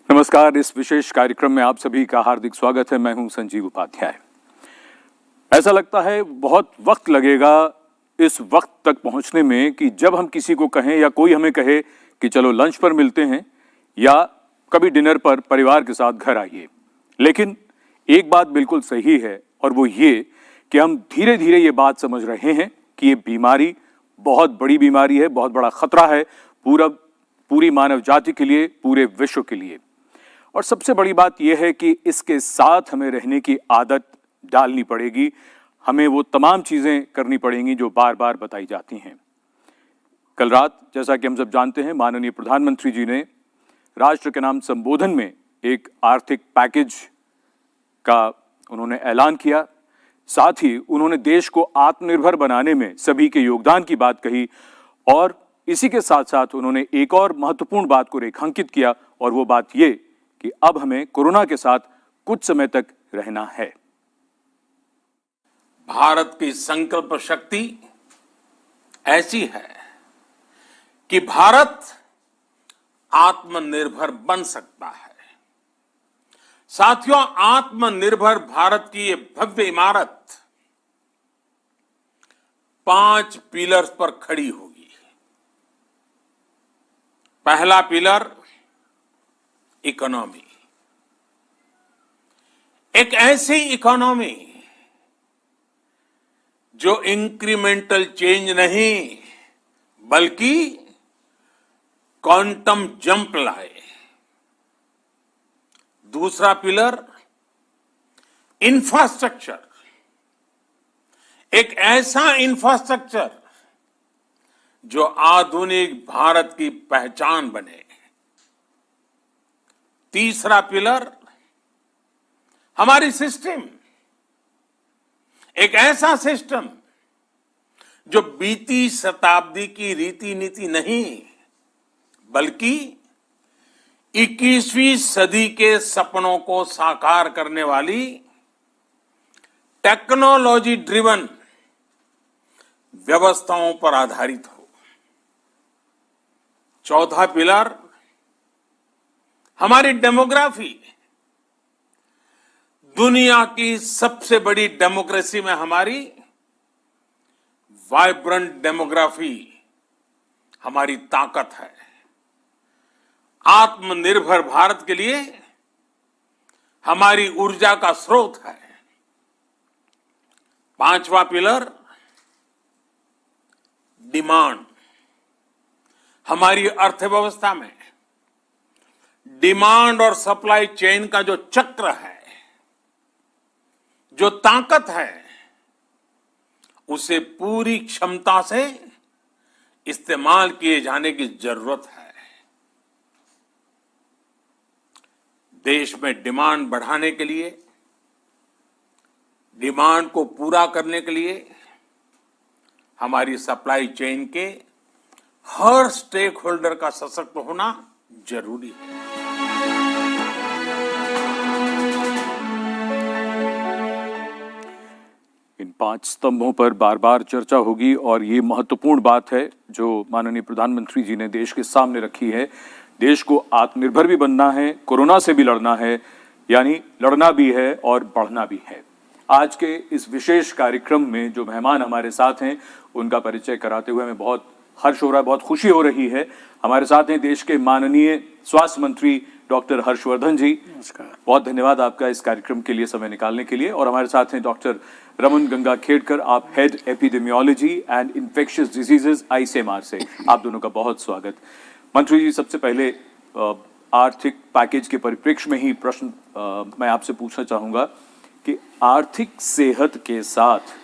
नमस्कार। इस विशेष कार्यक्रम में आप सभी का हार्दिक स्वागत है। मैं हूं संजीव उपाध्याय। ऐसा लगता है बहुत वक्त लगेगा इस वक्त तक पहुंचने में कि जब हम किसी को कहें या कोई हमें कहे कि चलो लंच पर मिलते हैं या कभी डिनर पर परिवार के साथ घर आइए। लेकिन एक बात बिल्कुल सही है और वो ये कि हम धीरे धीरे ये बात समझ रहे हैं कि ये बीमारी बहुत बड़ी बीमारी है, बहुत बड़ा खतरा है पूरी मानव जाति के लिए, पूरे विश्व के लिए। और सबसे बड़ी बात यह है कि इसके साथ हमें रहने की आदत डालनी पड़ेगी। हमें वो तमाम चीजें करनी पड़ेंगी जो बार बार बताई जाती हैं। कल रात, जैसा कि हम सब जानते हैं, माननीय प्रधानमंत्री जी ने राष्ट्र के नाम संबोधन में एक आर्थिक पैकेज का उन्होंने ऐलान किया। साथ ही उन्होंने देश को आत्मनिर्भर बनाने में सभी के योगदान की बात कही और इसी के साथ साथ उन्होंने एक और महत्वपूर्ण बात को रेखांकित किया और वो बात ये कि अब हमें कोरोना के साथ कुछ समय तक रहना है। भारत की संकल्प शक्ति ऐसी है कि भारत आत्मनिर्भर बन सकता है। साथियों, आत्मनिर्भर भारत की ये भव्य इमारत 5 पिलर्स पर खड़ी होगी। पहला पिलर इकोनॉमी। एक ऐसी इकोनॉमी जो इंक्रीमेंटल चेंज नहीं बल्कि क्वांटम जंप लाए। दूसरा पिलर इंफ्रास्ट्रक्चर। एक ऐसा इंफ्रास्ट्रक्चर जो आधुनिक भारत की पहचान बने। तीसरा पिलर हमारी सिस्टम। एक ऐसा सिस्टम जो बीती शताब्दी की रीति नीति नहीं बल्कि 21वीं सदी के सपनों को साकार करने वाली टेक्नोलॉजी ड्रिवन व्यवस्थाओं पर आधारित हो। चौथा पिलर हमारी डेमोग्राफी। दुनिया की सबसे बड़ी डेमोक्रेसी में हमारी वाइब्रेंट डेमोग्राफी हमारी ताकत है। आत्मनिर्भर भारत के लिए हमारी ऊर्जा का स्रोत है। पांचवा पिलर डिमांड। हमारी अर्थव्यवस्था में डिमांड और सप्लाई चेन का जो चक्र है, जो ताकत है, उसे पूरी क्षमता से इस्तेमाल किए जाने की जरूरत है। देश में डिमांड बढ़ाने के लिए, डिमांड को पूरा करने के लिए हमारी सप्लाई चेन के हर स्टेक होल्डर का सशक्त होना जरूरी है। इन 5 स्तंभों पर बार बार चर्चा होगी और ये महत्वपूर्ण बात है जो माननीय प्रधानमंत्री जी ने देश के सामने रखी है। देश को आत्मनिर्भर भी बनना है, कोरोना से भी लड़ना है, यानी लड़ना भी है और बढ़ना भी है। आज के इस विशेष कार्यक्रम में जो मेहमान हमारे साथ हैं उनका परिचय कराते हुए हमें बहुत हर्ष हो रहा है, बहुत खुशी हो रही है। हमारे साथ हैं देश के माननीय स्वास्थ्य मंत्री डॉक्टर हर्षवर्धन जी। नमस्कार। बहुत धन्यवाद आपका इस कार्यक्रम के लिए समय निकालने के लिए। और हमारे साथ हैं डॉक्टर रमन गंगाखेड़कर, आप head epidemiology and infectious diseases ICMR से। आप दोनों का बहुत स्वागत। मंत्री जी, सबसे पहले आर्थिक पैकेज के परिप्रेक्ष्य में ही प्रश्न मैं आपसे पूछना चाहूंगा कि आर्थिक सेहत के साथ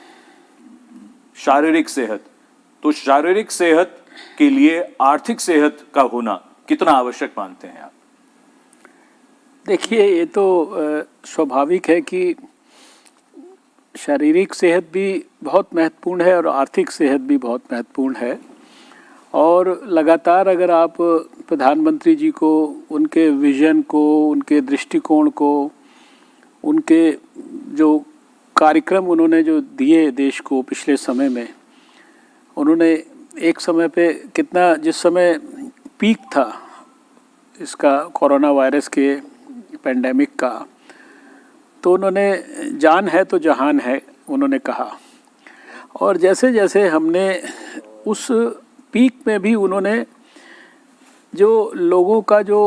शारीरिक सेहत, तो शारीरिक सेहत के लिए आर्थिक सेहत का होना कितना आवश्यक मानते हैं आप? देखिए, ये तो स्वाभाविक है कि शारीरिक सेहत भी बहुत महत्वपूर्ण है और आर्थिक सेहत भी बहुत महत्वपूर्ण है। और लगातार अगर आप प्रधानमंत्री जी को, उनके विजन को, उनके दृष्टिकोण को, उनके जो कार्यक्रम उन्होंने जो दिए देश को पिछले समय में, उन्होंने एक समय पे कितना, जिस समय पीक था इसका कोरोना वायरस के पेंडेमिक का, तो उन्होंने जान है तो जहान है उन्होंने कहा। और जैसे जैसे हमने उस पीक में भी उन्होंने जो लोगों का जो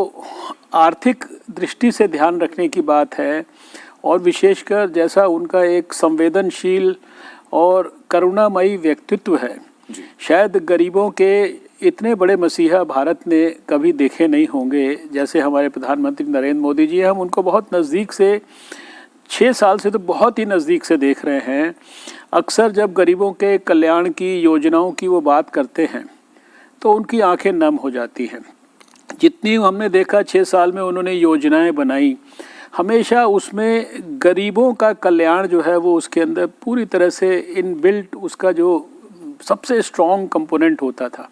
आर्थिक दृष्टि से ध्यान रखने की बात है, और विशेषकर जैसा उनका एक संवेदनशील और करुणामयी व्यक्तित्व है, शायद गरीबों के इतने बड़े मसीहा भारत ने कभी देखे नहीं होंगे जैसे हमारे प्रधानमंत्री नरेंद्र मोदी जी। हम उनको बहुत नज़दीक से 6 साल से तो बहुत ही नज़दीक से देख रहे हैं। अक्सर जब गरीबों के कल्याण की योजनाओं की वो बात करते हैं तो उनकी आंखें नम हो जाती हैं। जितनी हमने देखा 6 साल में उन्होंने योजनाएं बनाई, हमेशा उसमें गरीबों का कल्याण जो है वो उसके अंदर पूरी तरह से इनबिल्ट उसका जो सबसे स्ट्रॉन्ग कंपोनेंट होता था।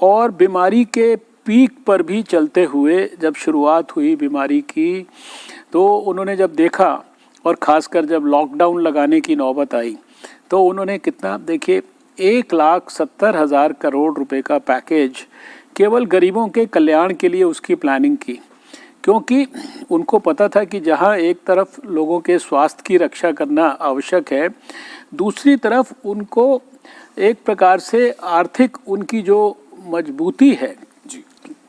और बीमारी के पीक पर भी चलते हुए जब शुरुआत हुई बीमारी की, तो उन्होंने जब देखा और ख़ासकर जब लॉकडाउन लगाने की नौबत आई तो उन्होंने कितना, देखिए 1,70,000 करोड़ रुपए का पैकेज केवल गरीबों के कल्याण के लिए उसकी प्लानिंग की, क्योंकि उनको पता था कि जहां एक तरफ लोगों के स्वास्थ्य की रक्षा करना आवश्यक है, दूसरी तरफ उनको एक प्रकार से आर्थिक उनकी जो मजबूती है,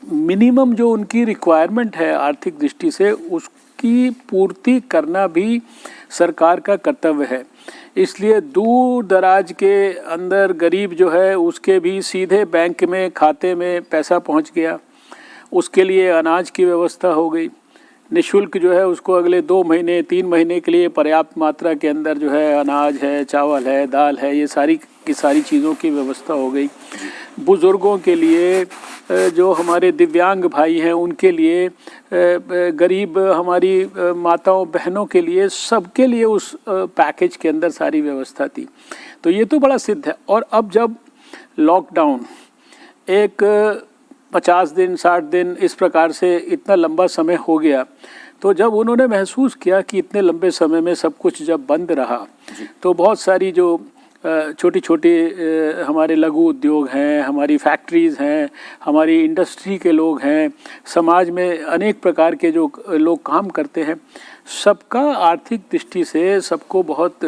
मिनिमम जो उनकी रिक्वायरमेंट है आर्थिक दृष्टि से, उसकी पूर्ति करना भी सरकार का कर्तव्य है। इसलिए दूर दराज के अंदर गरीब जो है उसके भी सीधे बैंक में खाते में पैसा पहुंच गया, उसके लिए अनाज की व्यवस्था हो गई, निःशुल्क जो है उसको अगले 2 महीने 3 महीने के लिए पर्याप्त मात्रा के अंदर जो है अनाज है, चावल है, दाल है, ये सारी की सारी चीज़ों की व्यवस्था हो गई। बुज़ुर्गों के लिए, जो हमारे दिव्यांग भाई हैं उनके लिए, गरीब हमारी माताओं बहनों के लिए, सबके लिए उस पैकेज के अंदर सारी व्यवस्था थी। तो ये तो बड़ा सिद्ध है। और अब जब लॉकडाउन एक 50 दिन 60 दिन इस प्रकार से इतना लंबा समय हो गया, तो जब उन्होंने महसूस किया कि इतने लंबे समय में सब कुछ जब बंद रहा, तो बहुत सारी जो छोटी छोटी हमारे लघु उद्योग हैं, हमारी फैक्ट्रीज़ हैं, हमारी इंडस्ट्री के लोग हैं, समाज में अनेक प्रकार के जो लोग काम करते हैं, सबका आर्थिक दृष्टि से सबको बहुत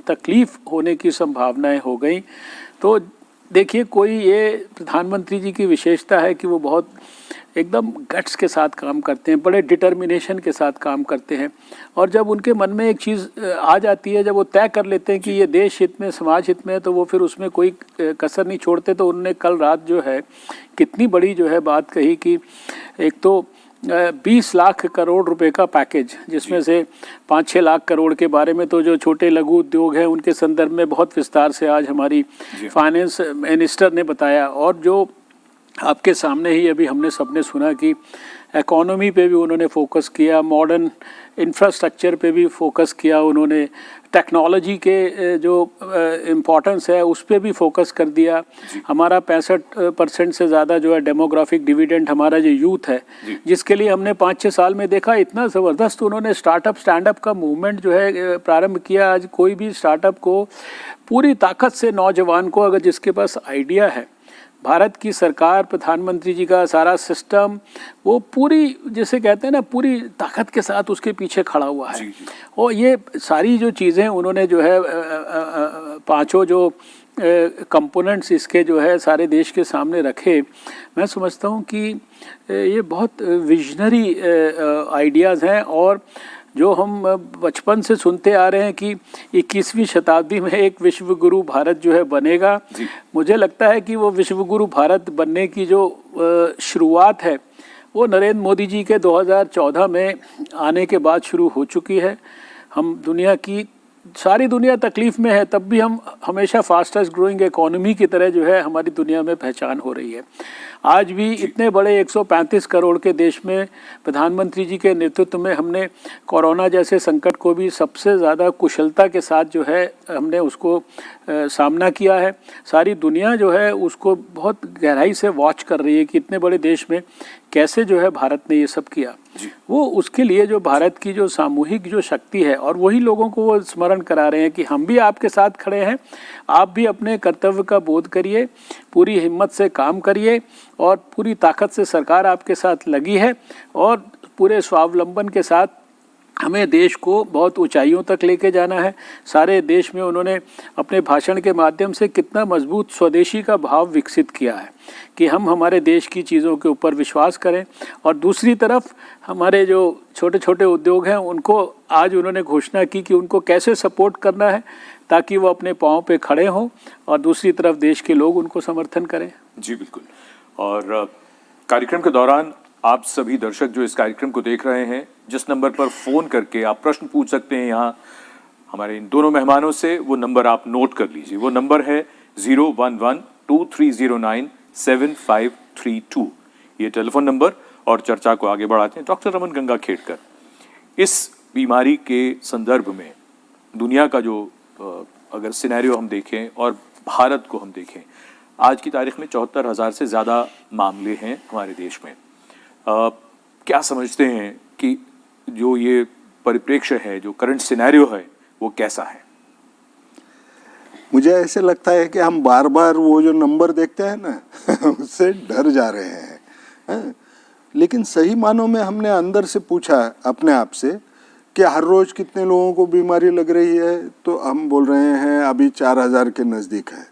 तकलीफ़ होने की संभावनाएं हो गई। तो देखिए, कोई ये प्रधानमंत्री जी की विशेषता है कि वो बहुत एकदम गट्स के साथ काम करते हैं, बड़े डिटर्मिनेशन के साथ काम करते हैं। और जब उनके मन में एक चीज़ आ जाती है, जब वो तय कर लेते हैं कि ये देश हित में, समाज हित में है, तो वो फिर उसमें कोई कसर नहीं छोड़ते। तो उन्होंने कल रात जो है कितनी बड़ी जो है बात कही कि एक तो 20 लाख करोड़ रुपए का पैकेज, जिसमें से 5-6 लाख करोड़ के बारे में तो जो छोटे लघु उद्योग हैं उनके संदर्भ में बहुत विस्तार से आज हमारी फाइनेंस मिनिस्टर ने बताया। और जो आपके सामने ही अभी हमने सबने सुना कि इकोनॉमी पे भी उन्होंने फोकस किया, मॉडर्न इंफ्रास्ट्रक्चर पे भी फोकस किया, उन्होंने टेक्नोलॉजी के जो इम्पोर्टेंस है उस पे भी फोकस कर दिया। हमारा 65% से ज़्यादा जो है डेमोग्राफिक डिविडेंड हमारा जो यूथ है, जिसके लिए हमने 5-6 साल में देखा इतना ज़बरदस्त उन्होंने स्टार्टअप स्टैंड अप का मूवमेंट जो है प्रारंभ किया। आज कोई भी स्टार्टअप को पूरी ताकत से, नौजवान को अगर जिसके पास आइडिया है, भारत की सरकार, प्रधानमंत्री जी का सारा सिस्टम, वो पूरी जिसे कहते हैं ना पूरी ताकत के साथ उसके पीछे खड़ा हुआ है। और ये सारी जो चीज़ें उन्होंने जो है 5 जो कंपोनेंट्स इसके जो है सारे देश के सामने रखे। मैं समझता हूँ कि ये बहुत विजनरी आइडियाज़ हैं, और जो हम बचपन से सुनते आ रहे हैं कि 21वीं शताब्दी में एक विश्व गुरु भारत जो है बनेगा, मुझे लगता है कि वो विश्व गुरु भारत बनने की जो शुरुआत है वो नरेंद्र मोदी जी के 2014 में आने के बाद शुरू हो चुकी है। हम दुनिया की सारी दुनिया तकलीफ़ में है, तब भी हम हमेशा फास्टेस्ट ग्रोइंग इकोनॉमी की तरह जो है हमारी दुनिया में पहचान हो रही है। आज भी इतने बड़े 135 करोड़ के देश में प्रधानमंत्री जी के नेतृत्व में हमने कोरोना जैसे संकट को भी सबसे ज़्यादा कुशलता के साथ जो है हमने उसको सामना किया है। सारी दुनिया जो है उसको बहुत गहराई से वॉच कर रही है कि इतने बड़े देश में कैसे जो है भारत ने ये सब किया। वो उसके लिए जो भारत की जो सामूहिक जो शक्ति है, और वही लोगों को वो स्मरण करा रहे हैं कि हम भी आपके साथ खड़े हैं, आप भी अपने कर्तव्य का बोध करिए, पूरी हिम्मत से काम करिए, और पूरी ताकत से सरकार आपके साथ लगी है, और पूरे स्वावलंबन के साथ हमें देश को बहुत ऊंचाइयों तक लेके जाना है। सारे देश में उन्होंने अपने भाषण के माध्यम से कितना मजबूत स्वदेशी का भाव विकसित किया है कि हम हमारे देश की चीज़ों के ऊपर विश्वास करें, और दूसरी तरफ हमारे जो छोटे छोटे उद्योग हैं उनको आज उन्होंने घोषणा की कि उनको कैसे सपोर्ट करना है ताकि वो अपने पाँव पे खड़े हों, और दूसरी तरफ देश के लोग उनको समर्थन करें। जी बिल्कुल। और कार्यक्रम के दौरान आप सभी दर्शक जो इस कार्यक्रम को देख रहे हैं, जिस नंबर पर फ़ोन करके आप प्रश्न पूछ सकते हैं यहाँ हमारे इन दोनों मेहमानों से, वो नंबर आप नोट कर लीजिए। वो नंबर है 011-2309-7532, ये टेलीफोन नंबर। और चर्चा को आगे बढ़ाते हैं। डॉक्टर रमन गंगाखेड़कर, इस बीमारी के संदर्भ में दुनिया का जो अगर सिनेरियो हम देखें और भारत को हम देखें, आज की तारीख में 74,000 से ज़्यादा मामले हैं हमारे देश में। क्या समझते हैं कि जो ये परिप्रेक्ष्य है, जो करंट सिनेरियो है, वो कैसा है? मुझे ऐसे लगता है कि हम बार बार वो जो नंबर देखते हैं ना उससे डर जा रहे हैं। लेकिन सही मानों में हमने अंदर से पूछा अपने आप से कि हर रोज कितने लोगों को बीमारी लग रही है, तो हम बोल रहे हैं अभी 4,000 के नज़दीक है।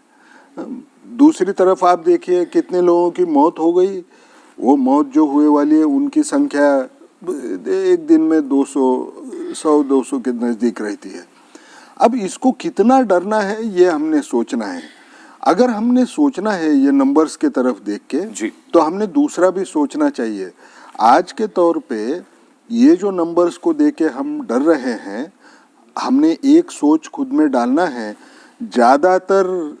दूसरी तरफ आप देखिए कितने लोगों की मौत हो गई, वो मौत जो हुए वाली है उनकी संख्या एक दिन में 100-200 के नज़दीक रहती है। अब इसको कितना डरना है ये हमने सोचना है। अगर हमने सोचना है ये नंबर्स के तरफ देख के जी, तो हमने दूसरा भी सोचना चाहिए। आज के तौर पे ये जो नंबर्स को देख के हम डर रहे हैं, हमने एक सोच खुद में डालना है। ज़्यादातर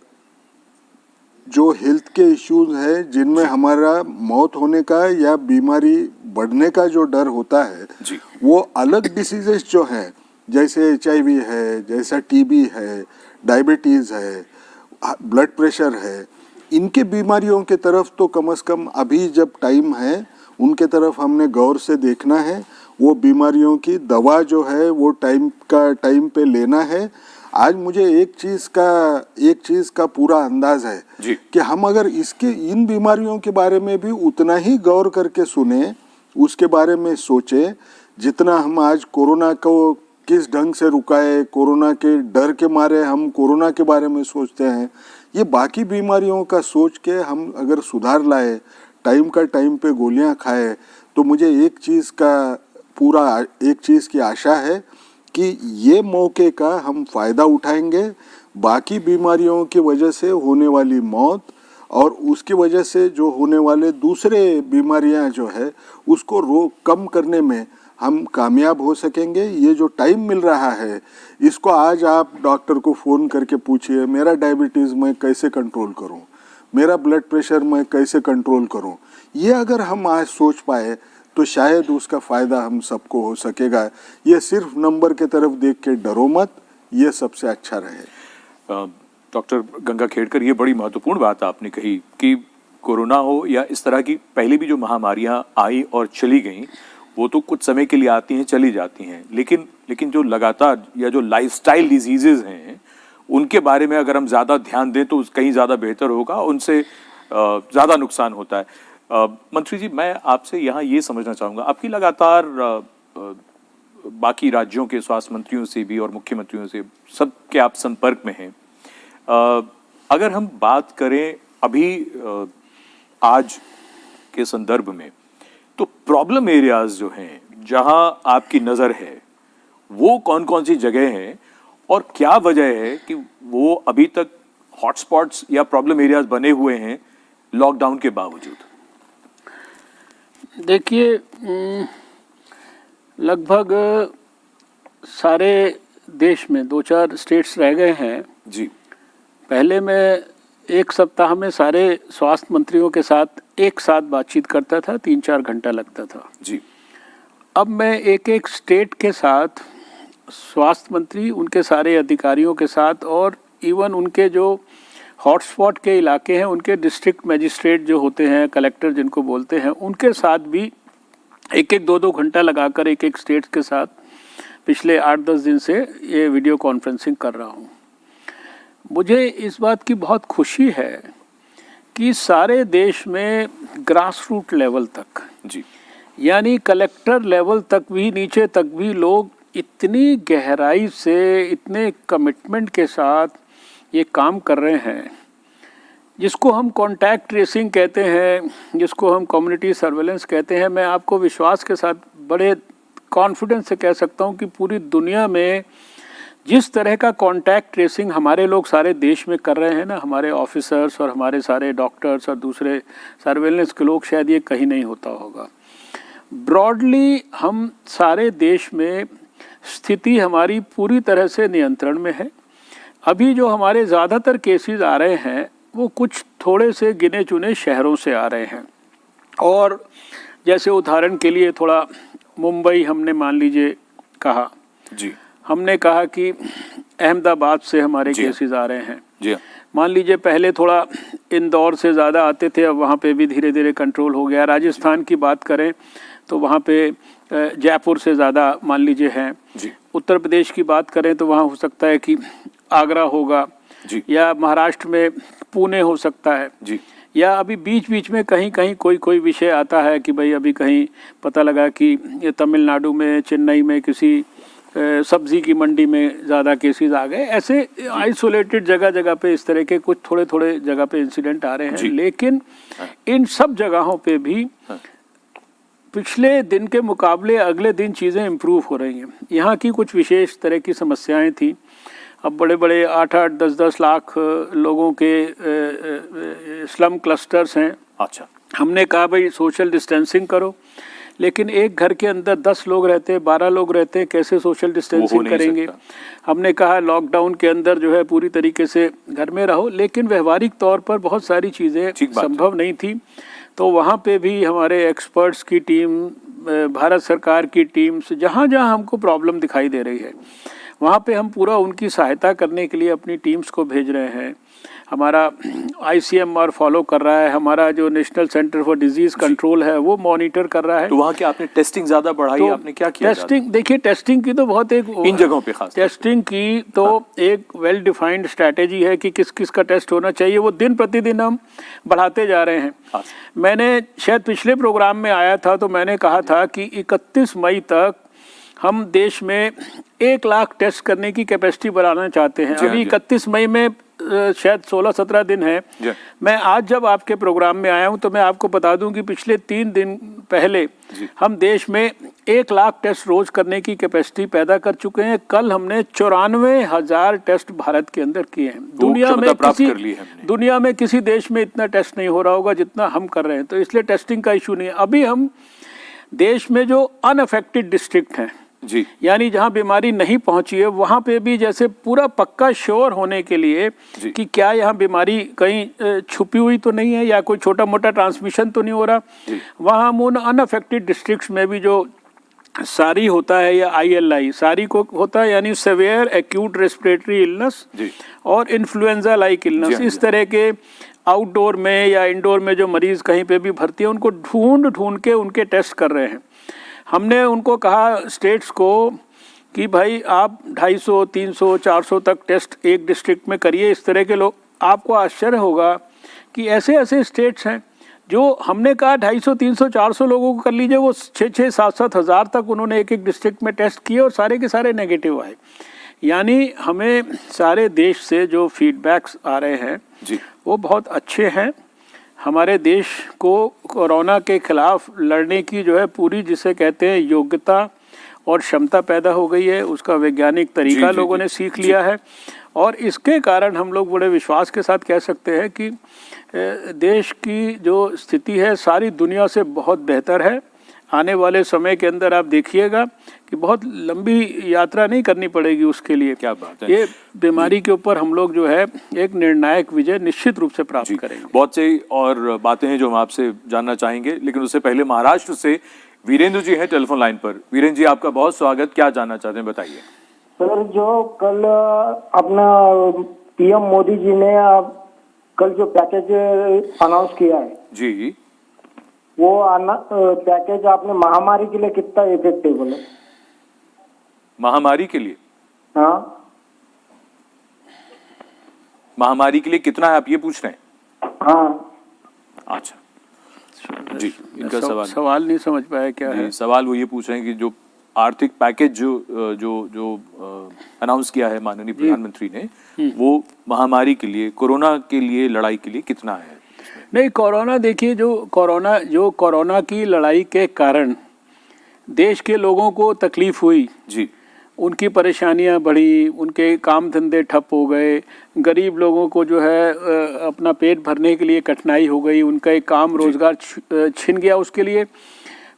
जो हेल्थ के इश्यूज है जिनमें हमारा मौत होने का या बीमारी बढ़ने का जो डर होता है जी, वो अलग डिसीजेस जो हैं, जैसे HIV है, जैसा TB है, डायबिटीज़ है, ब्लड प्रेशर है, इनके बीमारियों के तरफ तो कम से कम अभी जब टाइम है उनके तरफ हमने गौर से देखना है। वो बीमारियों की दवा जो है वो टाइम पे लेना है। आज मुझे एक चीज़ का पूरा अंदाज है जी, कि हम अगर इन बीमारियों के बारे में भी उतना ही गौर करके सुने, उसके बारे में सोचे, जितना हम आज कोरोना को किस ढंग से रुकाए, कोरोना के डर के मारे हम कोरोना के बारे में सोचते हैं, ये बाकी बीमारियों का सोच के हम अगर सुधार लाए, टाइम पे गोलियां खाए, तो मुझे एक चीज़ की आशा है कि ये मौके का हम फ़ायदा उठाएंगे। बाकी बीमारियों की वजह से होने वाली मौत और उसकी वजह से जो होने वाले दूसरे बीमारियां जो है उसको कम करने में हम कामयाब हो सकेंगे। ये जो टाइम मिल रहा है इसको आज आप डॉक्टर को फ़ोन करके पूछिए, मेरा डायबिटीज़ मैं कैसे कंट्रोल करूं, मेरा ब्लड प्रेशर मैं कैसे कंट्रोल करूं। ये अगर हम आज सोच पाए तो शायद उसका फ़ायदा हम सबको हो सकेगा। ये सिर्फ नंबर के तरफ देख के डरो मत, ये सबसे अच्छा रहे। डॉक्टर गंगाखेड़कर, ये बड़ी महत्वपूर्ण बात आपने कही कि कोरोना हो या इस तरह की पहले भी जो महामारियां आई और चली गईं, वो तो कुछ समय के लिए आती हैं, चली जाती हैं, लेकिन जो लगातार या जो लाइफस्टाइल डिजीजेज हैं उनके बारे में अगर हम ज़्यादा ध्यान दें तो कहीं ज़्यादा बेहतर होगा, उनसे ज़्यादा नुकसान होता है। मंत्री जी, मैं आपसे यहाँ ये समझना चाहूँगा, आपकी लगातार बाकी राज्यों के स्वास्थ्य मंत्रियों से भी और मुख्यमंत्रियों से सबके आप संपर्क में हैं। अगर हम बात करें अभी आज के संदर्भ में, तो प्रॉब्लम एरियाज जो हैं जहां आपकी नज़र है वो कौन कौन सी जगह हैं और क्या वजह है कि वो अभी तक हॉटस्पॉट्स या प्रॉब्लम एरियाज बने हुए हैं लॉकडाउन के बावजूद? देखिए, लगभग सारे देश में 2-4 स्टेट्स रह गए हैं जी। पहले मैं एक सप्ताह में सारे स्वास्थ्य मंत्रियों के साथ एक साथ बातचीत करता था, 3-4 घंटा लगता था जी। अब मैं एक स्टेट के साथ स्वास्थ्य मंत्री, उनके सारे अधिकारियों के साथ और इवन उनके जो हॉटस्पॉट के इलाके हैं उनके डिस्ट्रिक्ट मजिस्ट्रेट जो होते हैं, कलेक्टर जिनको बोलते हैं, उनके साथ भी एक एक 2-2 घंटा लगाकर एक एक स्टेट्स के साथ पिछले 8-10 दिन से ये वीडियो कॉन्फ्रेंसिंग कर रहा हूँ। मुझे इस बात की बहुत खुशी है कि सारे देश में ग्रास रूट लेवल तक जी, यानी कलेक्टर लेवल तक भी, नीचे तक भी लोग इतनी गहराई से, इतने कमिटमेंट के साथ ये काम कर रहे हैं, जिसको हम कॉन्टैक्ट ट्रेसिंग कहते हैं, जिसको हम कम्युनिटी सर्वेलेंस कहते हैं। मैं आपको विश्वास के साथ बड़े कॉन्फिडेंस से कह सकता हूँ कि पूरी दुनिया में जिस तरह का कॉन्टैक्ट ट्रेसिंग हमारे लोग सारे देश में कर रहे हैं ना, हमारे ऑफिसर्स और हमारे सारे डॉक्टर्स और दूसरे सर्वेलेंस के लोग, शायद ये कहीं नहीं होता होगा। ब्रॉडली हम सारे देश में स्थिति हमारी पूरी तरह से नियंत्रण में है। अभी जो हमारे ज़्यादातर केसेस आ रहे हैं वो कुछ थोड़े से गिने चुने शहरों से आ रहे हैं, और जैसे उदाहरण के लिए थोड़ा मुंबई हमने मान लीजिए कहा जी, हमने कहा कि अहमदाबाद से हमारे केसेस आ रहे हैं जी, मान लीजिए पहले थोड़ा इंदौर से ज़्यादा आते थे, अब वहाँ पे भी धीरे धीरे कंट्रोल हो गया। राजस्थान की बात करें तो वहाँ पे जयपुर से ज़्यादा मान लीजिए हैं जी, उत्तर प्रदेश की बात करें तो वहाँ हो सकता है कि आगरा होगा जी, या महाराष्ट्र में पुणे हो सकता है जी, या अभी बीच बीच में कहीं कहीं कोई विषय आता है कि भाई अभी कहीं पता लगा कि ये तमिलनाडु में, चेन्नई में किसी सब्जी की मंडी में ज़्यादा केसेस आ गए। ऐसे आइसोलेटेड जगह जगह पे इस तरह के कुछ थोड़े थोड़े जगह पे इंसिडेंट आ रहे हैं, लेकिन इन सब जगहों पे भी पिछले दिन के मुकाबले अगले दिन चीज़ें इम्प्रूव हो रही हैं। यहाँ की कुछ विशेष तरह की समस्याएं थी। अब बड़े बड़े 8-8, 10-10 लाख लोगों के स्लम क्लस्टर्स हैं। अच्छा, हमने कहा भाई सोशल डिस्टेंसिंग करो, लेकिन एक घर के अंदर 10 लोग रहते हैं, 12 लोग रहते हैं, कैसे सोशल डिस्टेंसिंग करेंगे। हमने कहा लॉकडाउन के अंदर जो है पूरी तरीके से घर में रहो, लेकिन व्यवहारिक तौर पर बहुत सारी चीज़ें संभव नहीं थी। तो वहाँ पे भी हमारे एक्सपर्ट्स की टीम, भारत सरकार की टीम से जहाँ जहाँ हमको प्रॉब्लम दिखाई दे रही है वहाँ पे हम पूरा उनकी सहायता करने के लिए अपनी टीम्स को भेज रहे हैं। हमारा ICMR फॉलो कर रहा है, हमारा जो national centre for disease control है वो मॉनिटर कर रहा है। तो वहाँ की आपने टेस्टिंग ज़्यादा बढ़ाई, तो आपने क्या किया? टेस्टिंग, देखिए टेस्टिंग की तो बहुत एक इन जगहों पे खास टेस्टिंग की तो एक वेल डिफाइंड स्ट्रैटेजी है कि किस किस का टेस्ट होना चाहिए, वो दिन प्रतिदिन हम बढ़ाते जा रहे हैं। मैंने शायद पिछले प्रोग्राम में आया था तो मैंने कहा था कि 31 मई तक हम देश में 1 लाख टेस्ट करने की कैपेसिटी बढ़ाना चाहते हैं। अभी 31 मई में शायद 16-17 दिन है। मैं आज जब आपके प्रोग्राम में आया हूं तो मैं आपको बता दूं कि पिछले 3 दिन पहले हम देश में 1 लाख टेस्ट रोज करने की कैपेसिटी पैदा कर चुके हैं। कल हमने 94,000 टेस्ट भारत के अंदर किए हैं। दुनिया में किसी देश में इतना टेस्ट नहीं हो रहा होगा जितना हम कर रहे हैं, तो इसलिए टेस्टिंग का इशू नहीं है। अभी हम देश में जो अनअफेक्टेड डिस्ट्रिक्ट हैं जी, यानी जहाँ बीमारी नहीं पहुंची है, वहाँ पे भी जैसे पूरा पक्का श्योर होने के लिए कि क्या यहाँ बीमारी कहीं छुपी हुई तो नहीं है या कोई छोटा मोटा ट्रांसमिशन तो नहीं हो रहा, वहाँ हम उन अनअफेक्टेड डिस्ट्रिक्ट्स में भी जो सारी होता है या ILI सारी को होता है यानी सेवियर एक्यूट रेस्पिरेटरी इलनेस और इन्फ्लुएंजा लाइक इलनेस, इस तरह के आउटडोर में या इंडोर में जो मरीज़ कहीं पे भी भर्ती है उनको ढूंढ के उनके टेस्ट कर रहे हैं। हमने उनको कहा स्टेट्स को कि भाई आप 250, 300, 400 तक टेस्ट एक डिस्ट्रिक्ट में करिए। इस तरह के लोग, आपको आश्चर्य होगा कि ऐसे ऐसे स्टेट्स हैं जो हमने कहा 250, 300, 400 लोगों को कर लीजिए, वो 6-6, 7-7 हज़ार तक उन्होंने एक एक डिस्ट्रिक्ट में टेस्ट किए और सारे के सारे नेगेटिव आए। यानी हमें सारे देश से जो फीडबैक्स आ रहे हैं वो बहुत अच्छे हैं। हमारे देश को कोरोना के खिलाफ लड़ने की जो है पूरी, जिसे कहते हैं योग्यता और क्षमता पैदा हो गई है, उसका वैज्ञानिक तरीका लोगों ने सीख लिया है और इसके कारण हम लोग बड़े विश्वास के साथ कह सकते हैं कि देश की जो स्थिति है सारी दुनिया से बहुत बेहतर है। आने वाले समय के अंदर आप देखिएगा कि बहुत लंबी यात्रा नहीं करनी पड़ेगी उसके लिए। क्या बात है, ये बीमारी के ऊपर हम लोग जो है एक निर्णायक विजय निश्चित रूप से प्राप्त करेंगे। बहुत सही और बातें हैं जो हम आपसे जानना चाहेंगे, लेकिन उससे पहले महाराष्ट्र से वीरेंद्र जी हैं टेलीफोन लाइन पर। वीरेंद्र जी, आपका बहुत स्वागत, क्या जानना चाहते हैं बताइए। सर, जो कल अपना पीएम मोदी जी ने कल जो पैकेज अनाउंस किया है जी, वो पैकेज आपने महामारी के लिए कितना इफेक्टिव है? महामारी के लिए, हाँ, महामारी के लिए कितना है आप ये पूछ रहे हैं? हाँ, अच्छा जी, इनका सवाल सवाल नहीं समझ पाया क्या है। जी, सवाल वो ये पूछ रहे हैं कि जो आर्थिक पैकेज जो अनाउंस किया है माननीय प्रधानमंत्री ने, वो महामारी के लिए, कोरोना के लिए लड़ाई के लिए कितना है? नहीं, कोरोना देखिए, जो कोरोना की लड़ाई के कारण देश के लोगों को तकलीफ हुई जी, उनकी परेशानियां बढ़ी, उनके काम धंधे ठप हो गए, गरीब लोगों को जो है अपना पेट भरने के लिए कठिनाई हो गई, उनका एक काम रोजगार छिन गया। उसके लिए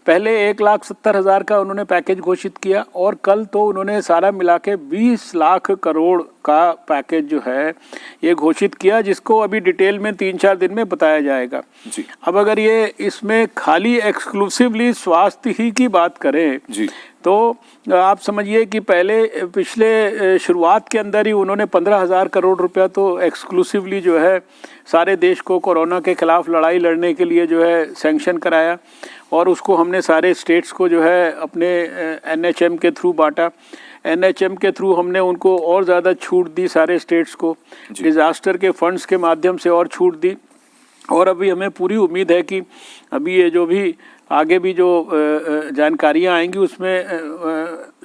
पहले 1,70,000 का उन्होंने पैकेज घोषित किया और कल तो उन्होंने सारा मिला के 20 लाख करोड़ का पैकेज जो है ये घोषित किया, जिसको अभी डिटेल में 3-4 दिन में बताया जाएगा जी। अब अगर ये इसमें खाली एक्सक्लूसिवली स्वास्थ्य ही की बात करें जी, तो आप समझिए कि पिछले शुरुआत के अंदर ही उन्होंने 15,000 करोड़ रुपया तो एक्सक्लूसिवली जो है सारे देश को कोरोना के खिलाफ लड़ाई लड़ने के लिए जो है सैंक्शन कराया और उसको हमने सारे स्टेट्स को जो है अपने NHM के थ्रू बांटा। NHM के थ्रू हमने उनको और ज़्यादा छूट दी सारे स्टेट्स को, डिज़ास्टर के फंड्स के माध्यम से और छूट दी। और अभी हमें पूरी उम्मीद है कि अभी ये जो भी आगे भी जो जानकारियां आएंगी उसमें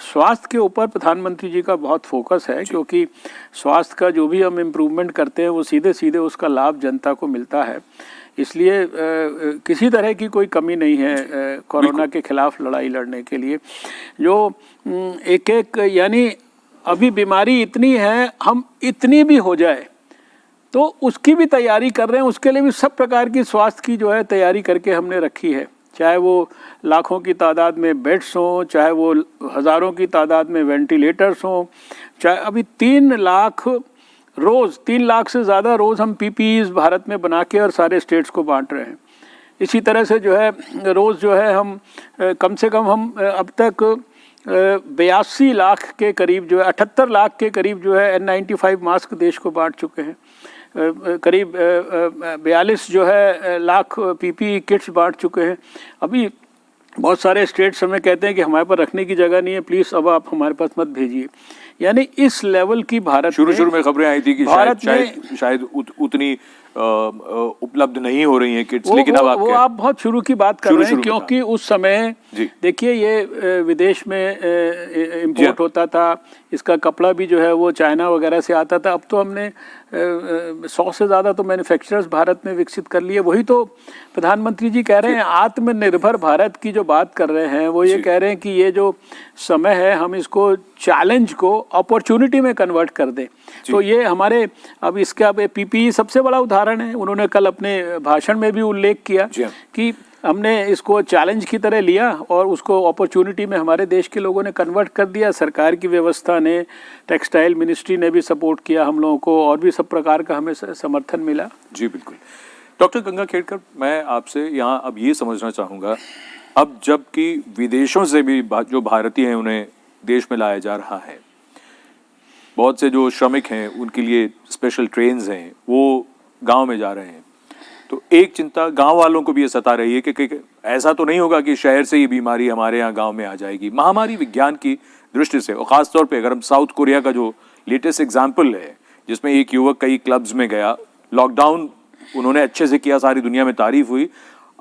स्वास्थ्य के ऊपर प्रधानमंत्री जी का बहुत फोकस है, क्योंकि स्वास्थ्य का जो भी हम इम्प्रूवमेंट करते हैं वो सीधे सीधे उसका लाभ जनता को मिलता है। इसलिए किसी तरह की कोई कमी नहीं है कोरोना के खिलाफ लड़ाई लड़ने के लिए। जो एक यानी अभी बीमारी इतनी है, हम इतनी भी हो जाए तो उसकी भी तैयारी कर रहे हैं, उसके लिए भी सब प्रकार की स्वास्थ्य की जो है तैयारी करके हमने रखी है, चाहे वो लाखों की तादाद में बेड्स हों, चाहे वो हज़ारों की तादाद में वेंटिलेटर्स हों, चाहे अभी 3 लाख से ज़्यादा रोज़ हम PPEs भारत में बना के और सारे स्टेट्स को बांट रहे हैं। इसी तरह से जो है रोज़ जो है हम कम से कम हम अब तक 82 लाख के करीब जो है 78 लाख के करीब जो है N95 मास्क देश को बांट चुके हैं। करीब 42 जो है लाख PPE किट्स बांट चुके हैं। अभी बहुत सारे स्टेट्स हमें कहते हैं कि हमारे पास रखने की जगह नहीं है, प्लीज़ अब आप हमारे पास मत भेजिए। यानी इस लेवल की भारत शुरू में खबरें आई थी कि शायद उतनी उपलब्ध नहीं हो रही हैं किट्स, लेकिन अब आप बहुत शुरू की बात कर रहे हैं, क्योंकि उस समय देखिए ये विदेश में इंपोर्ट होता था, इसका कपड़ा भी जो है वो चाइना वगैरह से आता था। अब तो हमने 100 से ज़्यादा तो मैन्युफैक्चरर्स भारत में विकसित कर लिए। वही तो प्रधानमंत्री जी कह रहे हैं, आत्मनिर्भर भारत की जो बात कर रहे हैं वो ये कह रहे हैं कि ये जो समय है हम इसको चैलेंज को अपॉर्चुनिटी में कन्वर्ट कर दें। तो ये हमारे अब इसका PPE सबसे बड़ा उदाहरण है। उन्होंने कल अपने भाषण में भी उल्लेख किया कि हमने इसको चैलेंज की तरह लिया और उसको अपॉर्चुनिटी में हमारे देश के लोगों ने कन्वर्ट कर दिया। सरकार की व्यवस्था ने, टेक्सटाइल मिनिस्ट्री ने भी सपोर्ट किया हम लोगों को, और भी सब प्रकार का हमें समर्थन मिला। जी बिल्कुल। डॉक्टर गंगाखेड़कर, मैं आपसे यहाँ अब ये समझना चाहूँगा, अब जबकि विदेशों से भी जो भारतीय हैं उन्हें देश में लाया जा रहा है, बहुत से जो श्रमिक हैं उनके लिए स्पेशल ट्रेन्स हैं, वो गांव में जा रहे हैं, तो एक चिंता गांव वालों को भी ये सता रही है कि ऐसा तो नहीं होगा कि शहर से ये बीमारी हमारे यहाँ गांव में आ जाएगी। महामारी विज्ञान की दृष्टि से, और ख़ासतौर पे अगर हम साउथ कोरिया का जो लेटेस्ट एग्जाम्पल है, जिसमें एक युवक कई क्लब्स में गया, लॉकडाउन उन्होंने अच्छे से किया, सारी दुनिया में तारीफ हुई।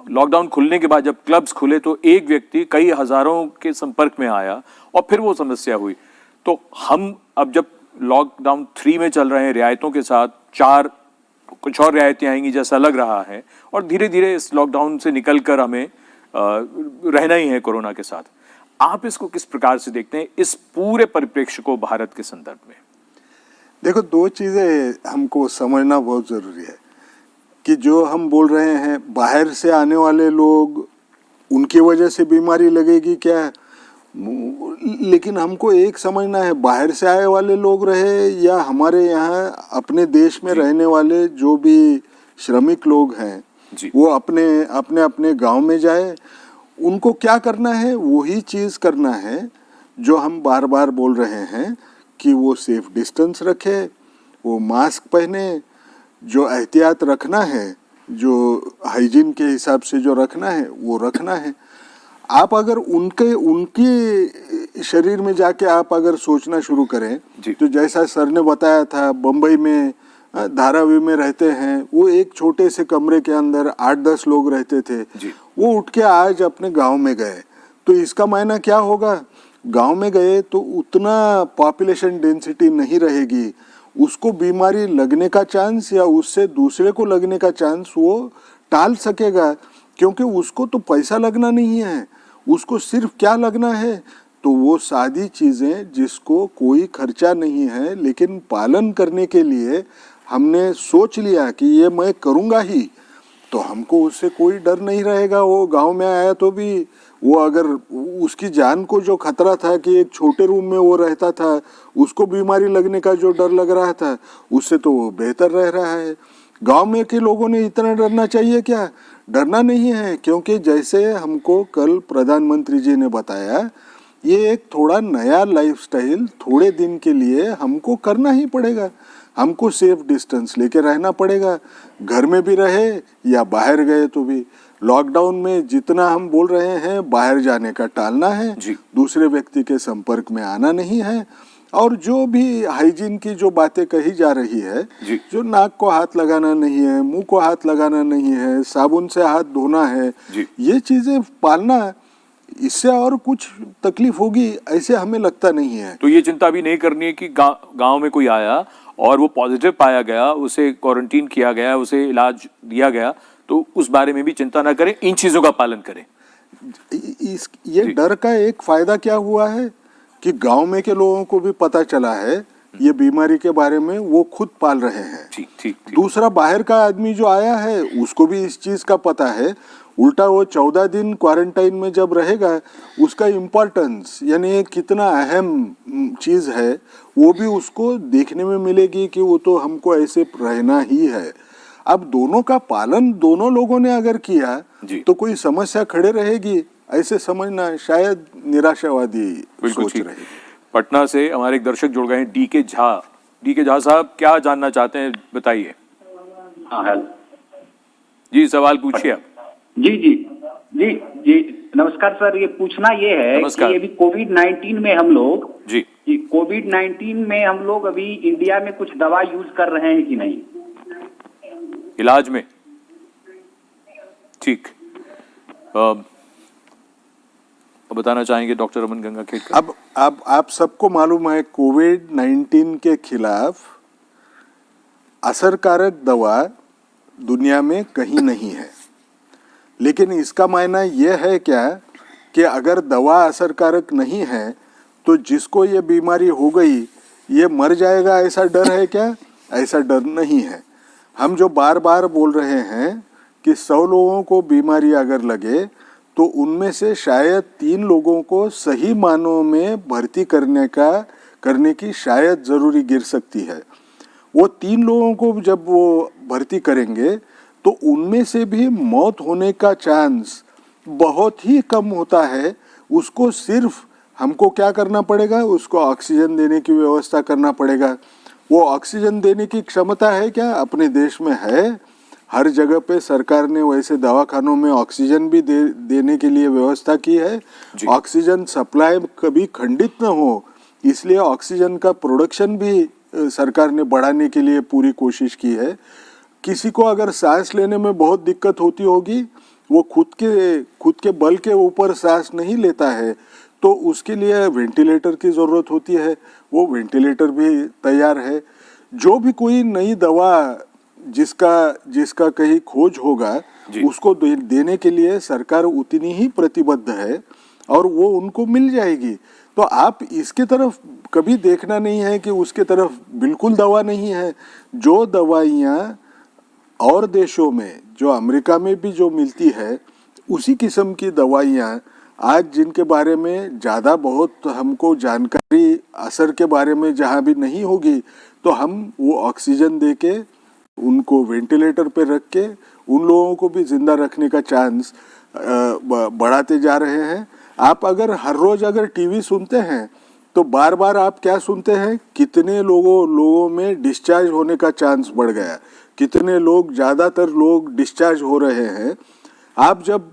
लॉकडाउन खुलने के बाद जब क्लब्स खुले तो एक व्यक्ति कई हज़ारों के संपर्क में आया और फिर वो समस्या हुई। तो हम अब जब लॉकडाउन 3 में चल रहे हैं, रियायतों के साथ 4 कुछ और रियायतें आएंगी जैसा लग रहा है, और धीरे धीरे इस लॉकडाउन से निकलकर हमें रहना ही है कोरोना के साथ। आप इसको किस प्रकार से देखते हैं, इस पूरे परिप्रेक्ष्य को भारत के संदर्भ में? देखो, 2 चीज़ें हमको समझना बहुत ज़रूरी है कि जो हम बोल रहे हैं बाहर से आने वाले लोग, उनकी वजह से बीमारी लगेगी क्या, लेकिन हमको एक समझना है, बाहर से आए वाले लोग रहे या हमारे यहाँ अपने देश में रहने वाले जो भी श्रमिक लोग हैं, वो अपने अपने गांव में जाए। उनको क्या करना है, वही चीज़ करना है जो हम बार बार बोल रहे हैं कि वो सेफ डिस्टेंस रखे, वो मास्क पहने, जो एहतियात रखना है, जो हाइजीन के हिसाब से जो रखना है वो रखना है। आप अगर उनके शरीर में जाके आप अगर सोचना शुरू करें तो जैसा सर ने बताया था, बम्बई में धारावी में रहते हैं, वो एक छोटे से कमरे के अंदर 8-10 लोग रहते थे, वो उठ के आज अपने गांव में गए। तो इसका मायना क्या होगा, गांव में गए तो उतना पॉपुलेशन डेंसिटी नहीं रहेगी, उसको बीमारी लगने का चांस या उससे दूसरे को लगने का चांस वो टाल सकेगा, क्योंकि उसको तो पैसा लगना नहीं है, उसको सिर्फ क्या लगना है, तो वो सादी चीज़ें जिसको कोई खर्चा नहीं है लेकिन पालन करने के लिए हमने सोच लिया कि ये मैं करूँगा ही, तो हमको उससे कोई डर नहीं रहेगा। वो गांव में आया तो भी वो अगर उसकी जान को जो खतरा था कि एक छोटे रूम में वो रहता था, उसको बीमारी लगने का जो डर लग रहा था, उससे तो वो बेहतर रह रहा है। गांव में के लोगों ने इतना डरना चाहिए क्या? डरना नहीं है, क्योंकि जैसे हमको कल प्रधानमंत्री जी ने बताया, ये एक थोड़ा नया लाइफस्टाइल थोड़े दिन के लिए हमको करना ही पड़ेगा। हमको सेफ डिस्टेंस लेके रहना पड़ेगा, घर में भी रहे या बाहर गए तो भी। लॉकडाउन में जितना हम बोल रहे हैं बाहर जाने का टालना है, दूसरे व्यक्ति के संपर्क में आना नहीं है, और जो भी हाइजीन की जो बातें कही जा रही है, जो नाक को हाथ लगाना नहीं है, मुंह को हाथ लगाना नहीं है, साबुन से हाथ धोना है, ये चीजें पालना, इससे और कुछ तकलीफ होगी ऐसे हमें लगता नहीं है। तो ये चिंता भी नहीं करनी है कि गांव में कोई आया और वो पॉजिटिव पाया गया, उसे क्वारंटीन किया गया, उसे इलाज दिया गया, तो उस बारे में भी चिंता ना करें, इन चीजों का पालन करें। ये डर का एक फायदा क्या हुआ है कि गांव में के लोगों को भी पता चला है ये बीमारी के बारे में, वो खुद पाल रहे हैं। ठीक। दूसरा, बाहर का आदमी जो आया है उसको भी इस चीज का पता है, उल्टा वो 14 दिन क्वारंटाइन में जब रहेगा उसका इम्पोर्टेंस यानी कितना अहम चीज है वो भी उसको देखने में मिलेगी कि वो तो हमको ऐसे रहना ही है। अब दोनों का पालन दोनों लोगों ने अगर किया तो कोई समस्या खड़े रहेगी ऐसे समझना शायद निराशावादी सोच रहेगी। पटना से हमारे एक दर्शक जुड़ गए हैं, डी के झा साहब, क्या जानना चाहते हैं बताइए। हाँ हेलो जी, सवाल पूछिए आप। जी नमस्कार सर, ये पूछना ये है कि अभी कोविड-19 में हम लोग कोविड-19 में हम लोग अभी इंडिया में कुछ दवा यूज कर रहे हैं कि नहीं इलाज में? ठीक, बताना चाहेंगे डॉक्टर रमन गंगाखेडकर। अब आप सबको मालूम है कोविड-19 के खिलाफ असरकारक दवा दुनिया में कहीं नहीं है, लेकिन इसका मायना यह है क्या कि अगर दवा असरकारक नहीं है तो जिसको ये बीमारी हो गई ये मर जाएगा ऐसा डर है क्या? ऐसा डर नहीं है। हम जो बार बार बोल रहे हैं कि 100 लोगों को बीमारी अगर लगे तो उनमें से शायद 3 लोगों को सही मानों में भर्ती करने की शायद ज़रूरी गिर सकती है। वो 3 लोगों को जब वो भर्ती करेंगे तो उनमें से भी मौत होने का चांस बहुत ही कम होता है। उसको सिर्फ हमको क्या करना पड़ेगा, उसको ऑक्सीजन देने की व्यवस्था करना पड़ेगा। वो ऑक्सीजन देने की क्षमता है क्या? अपने देश में है, हर जगह पे सरकार ने वैसे दवाखानों में ऑक्सीजन भी देने के लिए व्यवस्था की है। ऑक्सीजन सप्लाई कभी खंडित न हो इसलिए ऑक्सीजन का प्रोडक्शन भी सरकार ने बढ़ाने के लिए पूरी कोशिश की है। किसी को अगर सांस लेने में बहुत दिक्कत होती होगी, वो खुद के बल के ऊपर सांस नहीं लेता है तो उसके लिए वेंटिलेटर की ज़रूरत होती है, वो वेंटिलेटर भी तैयार है। जो भी कोई नई दवा जिसका कहीं खोज होगा उसको देने के लिए सरकार उतनी ही प्रतिबद्ध है और वो उनको मिल जाएगी। तो आप इसके तरफ कभी देखना नहीं है कि उसके तरफ बिल्कुल दवा नहीं है। जो दवाइयाँ और देशों में, जो अमेरिका में भी जो मिलती है, उसी किस्म की दवाइयाँ आज जिनके बारे में ज़्यादा बहुत हमको जानकारी असर के बारे में जहाँ भी नहीं होगी तो हम वो ऑक्सीजन दे के उनको वेंटिलेटर पे रख के उन लोगों को भी जिंदा रखने का चांस बढ़ाते जा रहे हैं। आप अगर हर रोज़ अगर टीवी सुनते हैं तो बार बार आप क्या सुनते हैं, कितने लोगों में डिस्चार्ज होने का चांस बढ़ गया, कितने लोग, ज़्यादातर लोग डिस्चार्ज हो रहे हैं। आप जब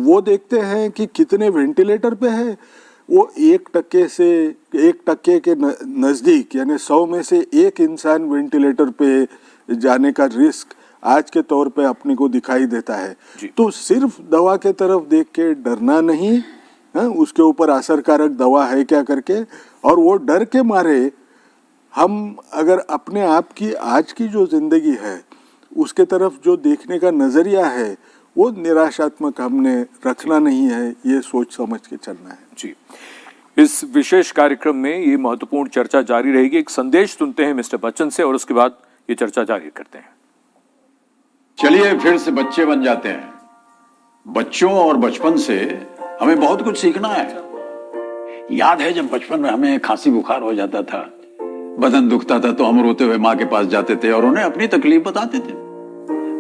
वो देखते हैं कि कितने वेंटिलेटर पे है, वो 1% के नज़दीक, यानी 100 में से 1 इंसान वेंटिलेटर पे जाने का रिस्क आज के तौर पे अपने को दिखाई देता है। तो सिर्फ दवा के तरफ देख के डरना नहीं है, उसके ऊपर असरकारक दवा है क्या करके, और वो डर के मारे हम अगर अपने आप की आज की जो जिंदगी है उसके तरफ जो देखने का नजरिया है वो निराशात्मक हमने रखना नहीं है, ये सोच समझ के चलना है। जी, इस विशेष कार्यक्रम में ये महत्वपूर्ण चर्चा जारी रहेगी। एक संदेश सुनते हैं मिस्टर बच्चन से और उसके बाद ये चर्चा जारी करते हैं। चलिए फिर से बच्चे बन जाते हैं। बच्चों और बचपन से हमें बहुत कुछ सीखना है। याद है जब बचपन में हमें खांसी बुखार हो जाता था, बदन दुखता था, तो हम रोते हुए माँ के पास जाते थे और उन्हें अपनी तकलीफ बताते थे।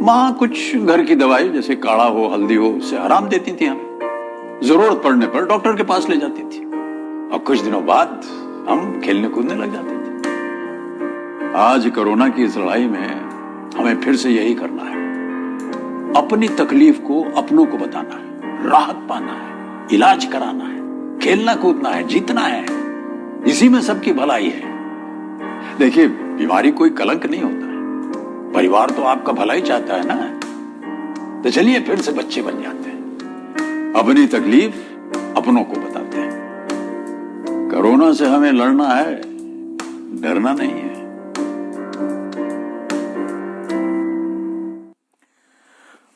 माँ कुछ घर की दवाई जैसे काढ़ा हो, हल्दी हो, उससे आराम देती थी हमें। जरूरत पड़ने पर डॉक्टर के पास ले जाती थी और कुछ दिनों बाद हम खेलने कूदने लग जाते थे। आज कोरोना की इस लड़ाई में हमें फिर से यही करना है, अपनी तकलीफ को अपनों को बताना है, राहत पाना है, इलाज कराना है, खेलना कूदना है, जीतना है। इसी में सबकी भलाई है। देखिए, बीमारी कोई कलंक नहीं होता है, परिवार तो आपका भला ही चाहता है ना। तो चलिए फिर से बच्चे बन जाते हैं, अपनी तकलीफ अपनों को बताते हैं। कोरोना से हमें लड़ना है, डरना नहीं है।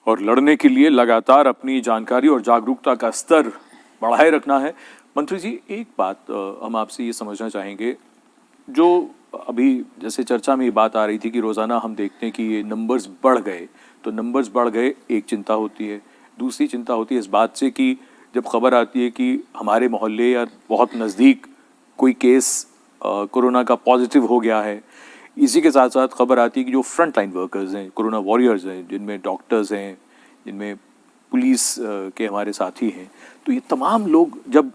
और लड़ने के लिए लगातार अपनी जानकारी और जागरूकता का स्तर बढ़ाए रखना है। मंत्री जी, एक बात हम आपसे ये समझना चाहेंगे, जो अभी जैसे चर्चा में ये बात आ रही थी कि रोज़ाना हम देखते हैं कि ये नंबर्स बढ़ गए, तो नंबर्स बढ़ गए, एक चिंता होती है। दूसरी चिंता होती है इस बात से कि जब खबर आती है कि हमारे मोहल्ले या बहुत नज़दीक कोई केस कोरोना का पॉजिटिव हो गया है, इसी के साथ साथ खबर आती है कि जो फ्रंट लाइन वर्कर्स हैं, कोरोना वॉरियर्स हैं, जिनमें डॉक्टर्स हैं, जिनमें पुलिस के हमारे साथी हैं, तो ये तमाम लोग जब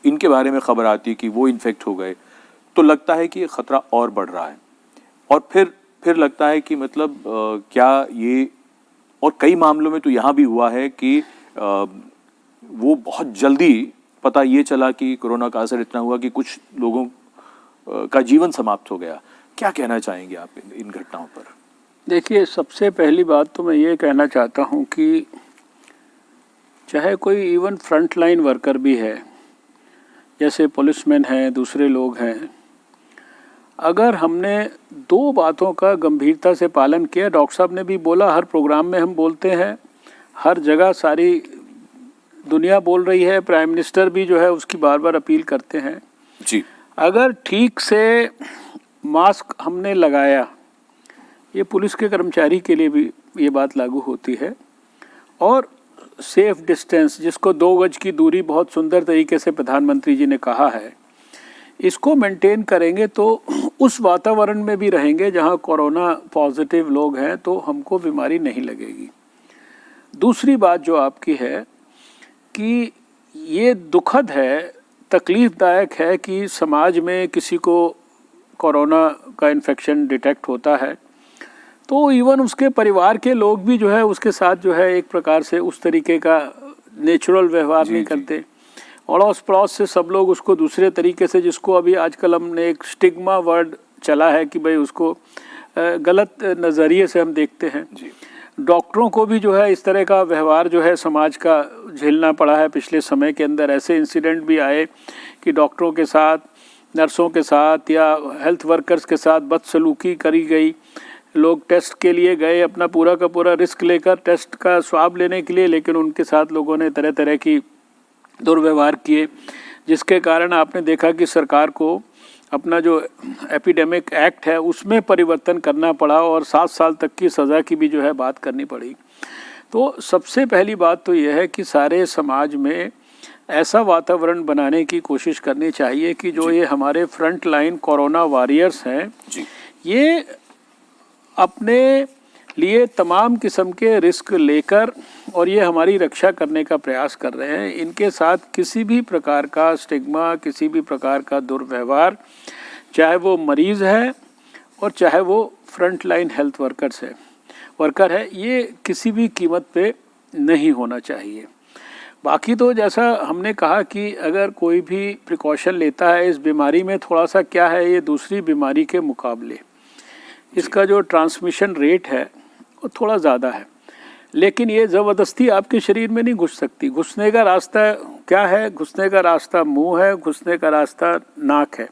इनके बारे में खबर आती है कि वो इन्फेक्ट हो गए, तो लगता है कि ये ख़तरा और बढ़ रहा है। और फिर लगता है कि मतलब क्या ये, और कई मामलों में तो यहाँ भी हुआ है कि वो बहुत जल्दी पता ये चला कि कोरोना का असर इतना हुआ कि कुछ लोगों का जीवन समाप्त हो गया। क्या कहना चाहेंगे आप इन घटनाओं पर? देखिए, सबसे पहली बात तो मैं ये कहना चाहता हूँ कि चाहे कोई इवन फ्रंट लाइन वर्कर भी है, जैसे पुलिसमैन हैं, दूसरे लोग हैं, अगर हमने 2 बातों का गंभीरता से पालन किया, डॉक्टर साहब ने भी बोला, हर प्रोग्राम में हम बोलते हैं, हर जगह सारी दुनिया बोल रही है, प्राइम मिनिस्टर भी जो है उसकी बार बार अपील करते हैं जी। अगर ठीक से मास्क हमने लगाया, ये पुलिस के कर्मचारी के लिए भी ये बात लागू होती है, और सेफ डिस्टेंस, जिसको 2 गज की दूरी बहुत सुंदर तरीके से प्रधानमंत्री जी ने कहा है, इसको मेंटेन करेंगे तो उस वातावरण में भी रहेंगे जहां कोरोना पॉजिटिव लोग हैं, तो हमको बीमारी नहीं लगेगी। दूसरी बात जो आपकी है कि ये दुखद है, तकलीफ़दायक है कि समाज में किसी को कोरोना का इन्फेक्शन डिटेक्ट होता है तो इवन उसके परिवार के लोग भी जो है उसके साथ जो है एक प्रकार से उस तरीके का नेचुरल व्यवहार नहीं करते। अड़ोस पड़ोस से सब लोग उसको दूसरे तरीके से, जिसको अभी आजकल हमने एक स्टिग्मा वर्ड चला है कि भाई उसको गलत नज़रिए से हम देखते हैं। डॉक्टरों को भी जो है इस तरह का व्यवहार जो है समाज का झेलना पड़ा है। पिछले समय के अंदर ऐसे इंसिडेंट भी आए कि डॉक्टरों के साथ, नर्सों के साथ या हेल्थ वर्कर्स के साथ बदसलूकी करी गई। लोग टेस्ट के लिए गए, अपना पूरा का पूरा रिस्क लेकर टेस्ट का स्वाब लेने के लिए, लेकिन उनके साथ लोगों ने तरह तरह की दुर्व्यवहार किए, जिसके कारण आपने देखा कि सरकार को अपना जो एपिडेमिक एक्ट है उसमें परिवर्तन करना पड़ा और 7 साल तक की सज़ा की भी जो है बात करनी पड़ी। तो सबसे पहली बात तो यह है कि सारे समाज में ऐसा वातावरण बनाने की कोशिश करनी चाहिए कि जो ये हमारे फ्रंट लाइन कोरोना वॉरियर्स हैं, ये अपने लिए तमाम किस्म के रिस्क लेकर और ये हमारी रक्षा करने का प्रयास कर रहे हैं। इनके साथ किसी भी प्रकार का स्टिग्मा, किसी भी प्रकार का दुर्व्यवहार, चाहे वो मरीज़ है और चाहे वो फ्रंट लाइन हेल्थ वर्कर है, ये किसी भी कीमत पे नहीं होना चाहिए। बाकी तो जैसा हमने कहा कि अगर कोई भी प्रिकॉशन लेता है इस बीमारी में, थोड़ा सा क्या है, ये दूसरी बीमारी के मुकाबले इसका जो ट्रांसमिशन रेट है वो थोड़ा ज़्यादा है, लेकिन ये ज़बरदस्ती आपके शरीर में नहीं घुस सकती। घुसने का रास्ता क्या है? घुसने का रास्ता मुंह है, घुसने का रास्ता नाक है।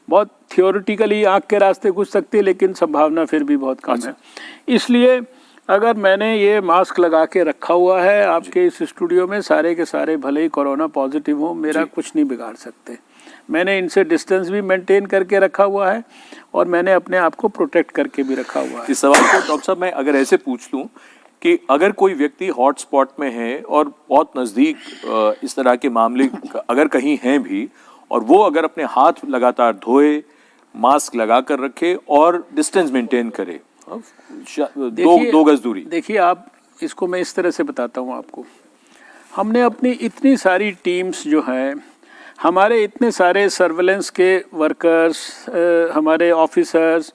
बहुत थियोरिटिकली आँख के रास्ते घुस सकती है, लेकिन संभावना फिर भी बहुत कम है। इसलिए अगर मैंने ये मास्क लगा के रखा हुआ है आपके इस स्टूडियो में, सारे के सारे भले ही कोरोना पॉजिटिव हो, मेरा कुछ नहीं बिगाड़ सकते। मैंने इनसे डिस्टेंस भी मेंटेन करके रखा हुआ है और मैंने अपने आप को प्रोटेक्ट करके भी रखा हुआ है। इस सवाल को डॉक्टर साहब मैं अगर ऐसे पूछ लूं कि अगर कोई व्यक्ति हॉटस्पॉट में है और बहुत नज़दीक इस तरह के मामले अगर कहीं हैं भी, और वो अगर अपने हाथ लगातार धोए, मास्क लगा कर रखे और डिस्टेंस मेंटेन करे, दो गज दूरी। देखिए, आप इसको मैं इस तरह से बताता हूँ आपको। हमने अपनी इतनी सारी टीम्स जो हैं, हमारे इतने सारे सर्वेलेंस के वर्कर्स, हमारे ऑफिसर्स,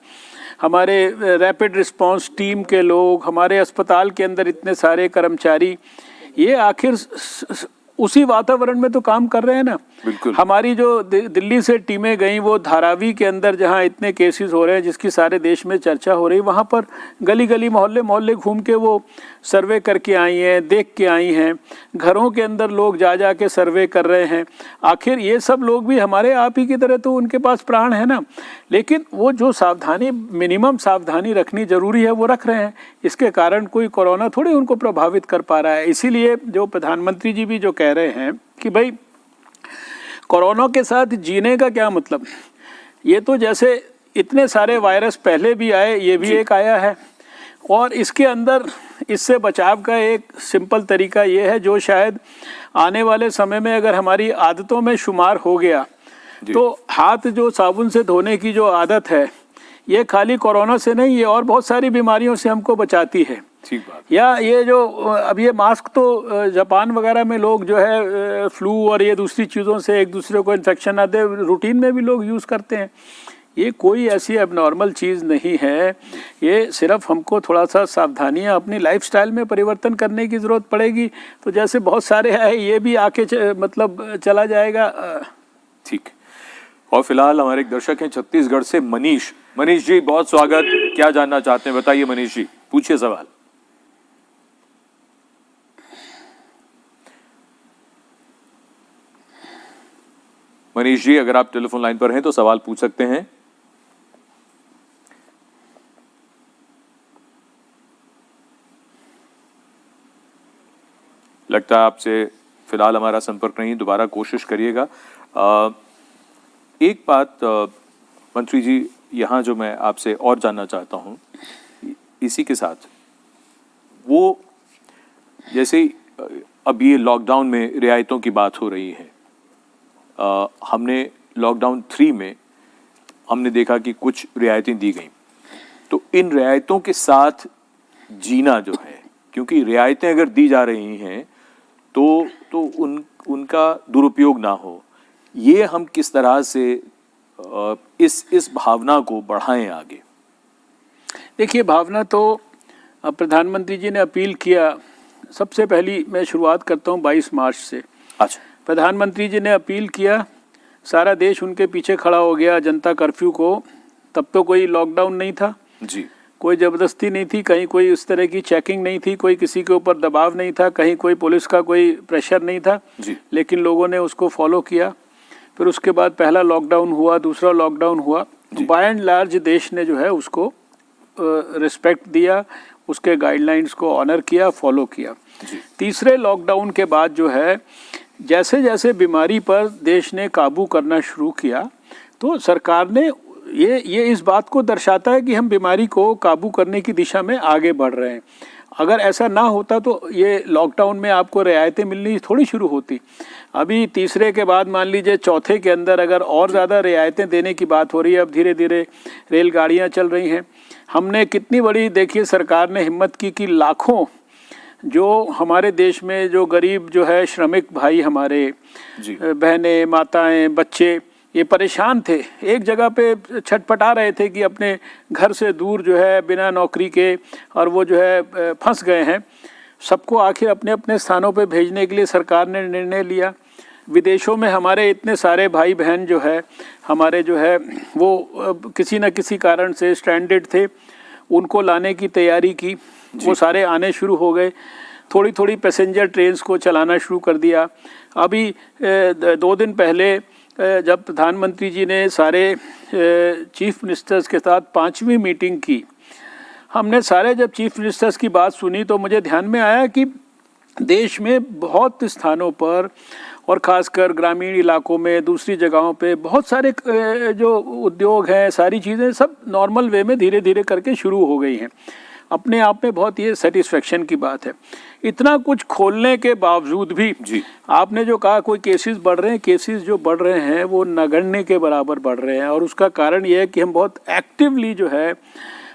हमारे रैपिड रिस्पांस टीम के लोग, हमारे अस्पताल के अंदर इतने सारे कर्मचारी, ये आखिर उसी वातावरण में तो काम कर रहे हैं ना। बिल्कुल। हमारी जो दिल्ली से टीमें गई, वो धारावी के अंदर जहाँ इतने केसेस हो रहे हैं, जिसकी सारे देश में चर्चा हो रही, वहाँ पर गली गली मोहल्ले मोहल्ले घूम के वो सर्वे करके आई हैं, देख के आई हैं। घरों के अंदर लोग जा जा के सर्वे कर रहे हैं। आखिर ये सब लोग भी हमारे आप ही की तरह तो उनके पास प्राण है ना, लेकिन वो जो सावधानी, मिनिमम सावधानी रखनी ज़रूरी है, वो रख रहे हैं। इसके कारण कोई कोरोना थोड़ी उनको प्रभावित कर पा रहा है। इसीलिए जो प्रधानमंत्री जी भी जो कह रहे हैं कि भाई कोरोना के साथ जीने का क्या मतलब, ये तो जैसे इतने सारे वायरस पहले भी आए, ये भी एक आया है, और इसके अंदर इससे बचाव का एक सिंपल तरीका ये है, जो शायद आने वाले समय में अगर हमारी आदतों में शुमार हो गया, तो हाथ जो साबुन से धोने की जो आदत है, ये खाली कोरोना से नहीं, ये और बहुत सारी बीमारियों से हमको बचाती है। ठीक बात। या ये जो अब ये मास्क तो जापान वगैरह में लोग जो है फ्लू और ये दूसरी चीज़ों से एक दूसरे को इन्फेक्शन आते हैं, रूटीन में भी लोग यूज़ करते हैं। ये कोई ऐसी एबनॉर्मल चीज़ नहीं है। ये सिर्फ हमको थोड़ा सा सावधानियां अपनी लाइफस्टाइल में परिवर्तन करने की ज़रूरत पड़ेगी। तो जैसे बहुत सारे हैं, ये भी आके मतलब चला जाएगा। ठीक। और फिलहाल हमारे एक दर्शक हैं छत्तीसगढ़ से, मनीष। मनीष जी, बहुत स्वागत। क्या जानना चाहते हैं, बताइए मनीष जी, पूछिए सवाल। मनीष जी, अगर आप टेलीफोन लाइन पर हैं तो सवाल पूछ सकते हैं। लगता है आपसे फिलहाल हमारा संपर्क नहीं, दोबारा कोशिश करिएगा। एक बात मंत्री जी, यहाँ जो मैं आपसे और जानना चाहता हूँ इसी के साथ, वो जैसे अब ये लॉकडाउन में रियायतों की बात हो रही है, हमने लॉकडाउन 3 में हमने देखा कि कुछ रियायतें दी गई, तो इन रियायतों के साथ जीना जो है, क्योंकि रियायतें अगर दी जा रही हैं तो उनका दुरुपयोग ना हो, ये हम किस तरह से इस भावना को बढ़ाएं आगे? देखिए, भावना तो प्रधानमंत्री जी ने अपील किया। सबसे पहली मैं शुरुआत करता हूँ 22 मार्च से। अच्छा। प्रधानमंत्री जी ने अपील किया, सारा देश उनके पीछे खड़ा हो गया जनता कर्फ्यू को। तब तो कोई लॉकडाउन नहीं था जी, कोई ज़बरदस्ती नहीं थी, कहीं कोई उस तरह की चेकिंग नहीं थी, कोई किसी के ऊपर दबाव नहीं था, कहीं कोई पुलिस का कोई प्रेशर नहीं था जी। लेकिन लोगों ने उसको फॉलो किया। फिर उसके बाद पहला लॉकडाउन हुआ, दूसरा लॉकडाउन हुआ। बाय एंड लार्ज देश ने जो है उसको रिस्पेक्ट दिया, उसके गाइडलाइंस को ऑनर किया, फॉलो किया। तीसरे लॉकडाउन के बाद जो है, जैसे जैसे बीमारी पर देश ने काबू करना शुरू किया, तो सरकार ने ये इस बात को दर्शाता है कि हम बीमारी को काबू करने की दिशा में आगे बढ़ रहे हैं। अगर ऐसा ना होता तो ये लॉकडाउन में आपको रियायतें मिलनी थोड़ी शुरू होती। अभी तीसरे के बाद मान लीजिए चौथे के अंदर अगर और ज़्यादा रियायतें देने की बात हो रही है, अब धीरे धीरे रेलगाड़ियाँ चल रही हैं। हमने कितनी बड़ी देखिए सरकार ने हिम्मत की कि लाखों जो हमारे देश में जो गरीब जो है श्रमिक भाई हमारे बहनें माताएं बच्चे ये परेशान थे, एक जगह पे छटपटा रहे थे कि अपने घर से दूर जो है बिना नौकरी के और वो जो है फंस गए हैं, सबको आखिर अपने अपने स्थानों पे भेजने के लिए सरकार ने निर्णय लिया। विदेशों में हमारे इतने सारे भाई बहन जो है हमारे जो है वो किसी न किसी कारण से स्ट्रैंडेड थे, उनको लाने की तैयारी की, वो सारे आने शुरू हो गए। थोड़ी थोड़ी पैसेंजर ट्रेन्स को चलाना शुरू कर दिया। अभी 2 दिन पहले जब प्रधानमंत्री जी ने सारे चीफ मिनिस्टर्स के साथ 5वीं मीटिंग की, हमने सारे जब चीफ मिनिस्टर्स की बात सुनी तो मुझे ध्यान में आया कि देश में बहुत स्थानों पर और ख़ासकर ग्रामीण इलाकों में दूसरी जगहों पे बहुत सारे जो उद्योग हैं, सारी चीज़ें सब नॉर्मल वे में धीरे धीरे करके शुरू हो गई हैं। अपने आप में बहुत ये सेटिस्फेक्शन की बात है। इतना कुछ खोलने के बावजूद भी आपने जो कहा कोई केसेस बढ़ रहे हैं, केसेस जो बढ़ रहे हैं वो नगण्य के बराबर बढ़ रहे हैं और उसका कारण ये है कि हम बहुत एक्टिवली जो है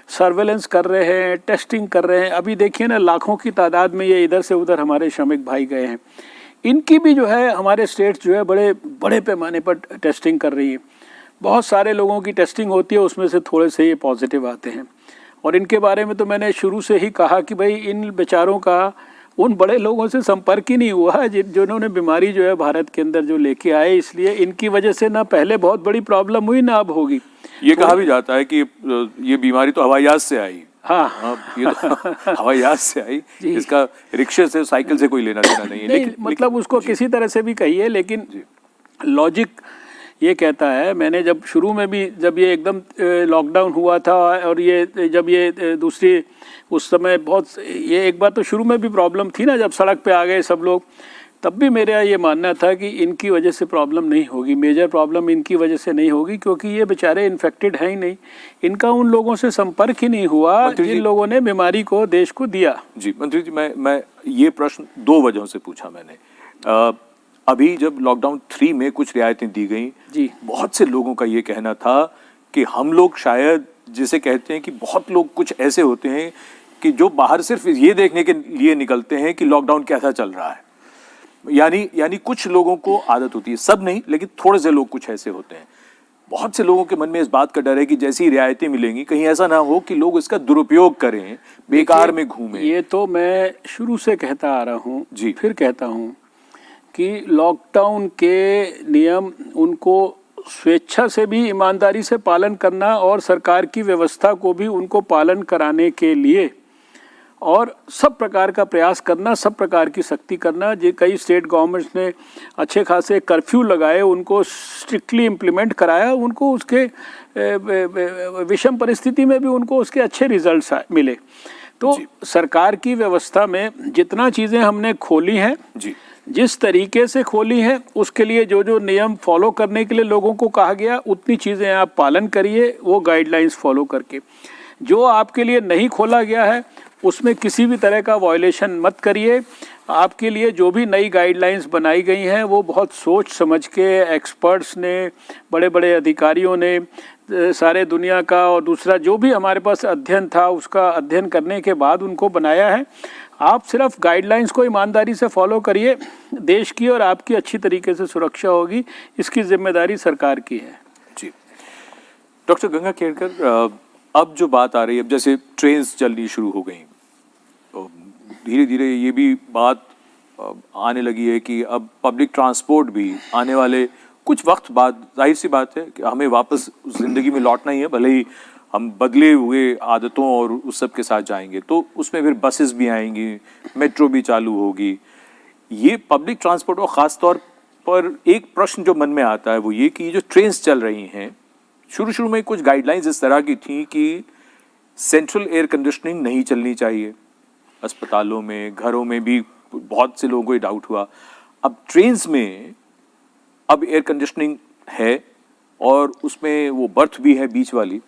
सर्वेलेंस कर रहे हैं, टेस्टिंग कर रहे हैं। अभी देखिए ना लाखों की तादाद में ये इधर से उधर हमारे श्रमिक भाई गए हैं, इनकी भी जो है हमारे स्टेट जो है बड़े बड़े पैमाने पर टेस्टिंग कर रही है। बहुत सारे लोगों की टेस्टिंग होती है, उसमें से थोड़े से ये पॉजिटिव आते हैं और इनके बारे में तो मैंने शुरू से ही कहा कि भाई इन बेचारों का उन बड़े लोगों से संपर्क ही नहीं हुआ जिन्होंने बीमारी जो है भारत के अंदर जो लेके आए, इसलिए इनकी वजह से ना पहले बहुत बड़ी प्रॉब्लम हुई ना अब होगी। ये कहा भी जाता है कि ये बीमारी तो हवाई जहाज से आई। हाँ ये तो हवाई जहाज से आई, इसका रिक्शे से साइकिल से कोई लेना देना नहीं है। नहीं, मतलब उसको किसी तरह से भी कहिए, लेकिन लॉजिक ये कहता है, मैंने जब शुरू में भी जब ये एकदम लॉकडाउन हुआ था और ये जब ये दूसरी उस समय बहुत ये एक बार तो शुरू में भी प्रॉब्लम थी ना, जब सड़क पे आ गए सब लोग, तब भी मेरा ये मानना था कि इनकी वजह से प्रॉब्लम नहीं होगी, मेजर प्रॉब्लम इनकी वजह से नहीं होगी, क्योंकि ये बेचारे इन्फेक्टेड हैं ही नहीं, इनका उन लोगों से संपर्क ही नहीं हुआ जिन लोगों ने बीमारी को देश को दिया। जी मंत्री जी, मैं ये प्रश्न 2 वजहों से पूछा मैंने। अभी जब लॉकडाउन 3 में कुछ रियायतें दी गई जी, बहुत से लोगों का ये कहना था कि हम लोग शायद जिसे कहते हैं कि बहुत लोग कुछ ऐसे होते हैं कि जो बाहर सिर्फ ये देखने के लिए निकलते हैं कि लॉकडाउन कैसा चल रहा है, यानी कुछ लोगों को आदत होती है, सब नहीं लेकिन थोड़े से लोग कुछ ऐसे होते हैं। बहुत से लोगों के मन में इस बात का डर है कि जैसी रियायतें मिलेंगी कहीं ऐसा ना हो कि लोग इसका दुरुपयोग करें, बेकार में घूमें। ये तो मैं शुरू से कहता आ रहा हूँ जी, फिर कहता हूँ कि लॉकडाउन के नियम उनको स्वेच्छा से भी ईमानदारी से पालन करना और सरकार की व्यवस्था को भी उनको पालन कराने के लिए और सब प्रकार का प्रयास करना, सब प्रकार की सख्ती करना। जो कई स्टेट गवर्नमेंट्स ने अच्छे खासे कर्फ्यू लगाए, उनको स्ट्रिक्टली इम्प्लीमेंट कराया, उनको उसके विषम परिस्थिति में भी उनको उसके अच्छे रिजल्ट्स मिले। तो सरकार की व्यवस्था में जितना चीज़ें हमने खोली हैं, जिस तरीके से खोली है, उसके लिए जो जो नियम फॉलो करने के लिए लोगों को कहा गया उतनी चीज़ें आप पालन करिए, वो गाइडलाइंस फॉलो करके। जो आपके लिए नहीं खोला गया है उसमें किसी भी तरह का वायलेशन मत करिए। आपके लिए जो भी नई गाइडलाइंस बनाई गई हैं वो बहुत सोच समझ के एक्सपर्ट्स ने, बड़े बड़े अधिकारियों ने, सारे दुनिया का और दूसरा जो भी हमारे पास अध्ययन था उसका अध्ययन करने के बाद उनको बनाया है। आप सिर्फ गाइडलाइंस को ईमानदारी से फॉलो करिए, देश की और आपकी अच्छी तरीके से सुरक्षा होगी, इसकी जिम्मेदारी सरकार की है। जी डॉक्टर गंगा खेड़कर, अब जो बात आ रही है, अब जैसे ट्रेन्स चलनी शुरू हो गई, तो धीरे धीरे ये भी बात आने लगी है कि अब पब्लिक ट्रांसपोर्ट भी आने वाले कुछ वक्त बाद, जाहिर सी बात है कि हमें वापस ज़िंदगी में लौटना ही है, भले ही हम बदले हुए आदतों और उस सब के साथ जाएंगे, तो उसमें फिर बसेस भी आएंगी, मेट्रो भी चालू होगी। ये पब्लिक ट्रांसपोर्ट और ख़ास तौर पर एक प्रश्न जो मन में आता है वो ये कि जो ट्रेन्स चल रही हैं, शुरू में कुछ गाइडलाइंस इस तरह की थी कि सेंट्रल एयर कंडीशनिंग नहीं चलनी चाहिए, अस्पतालों में, घरों में भी बहुत से लोगों को ये डाउट हुआ। अब ट्रेन्स में अब एयर कंडीशनिंग है और उसमें वो बर्थ भी है बीच वाली।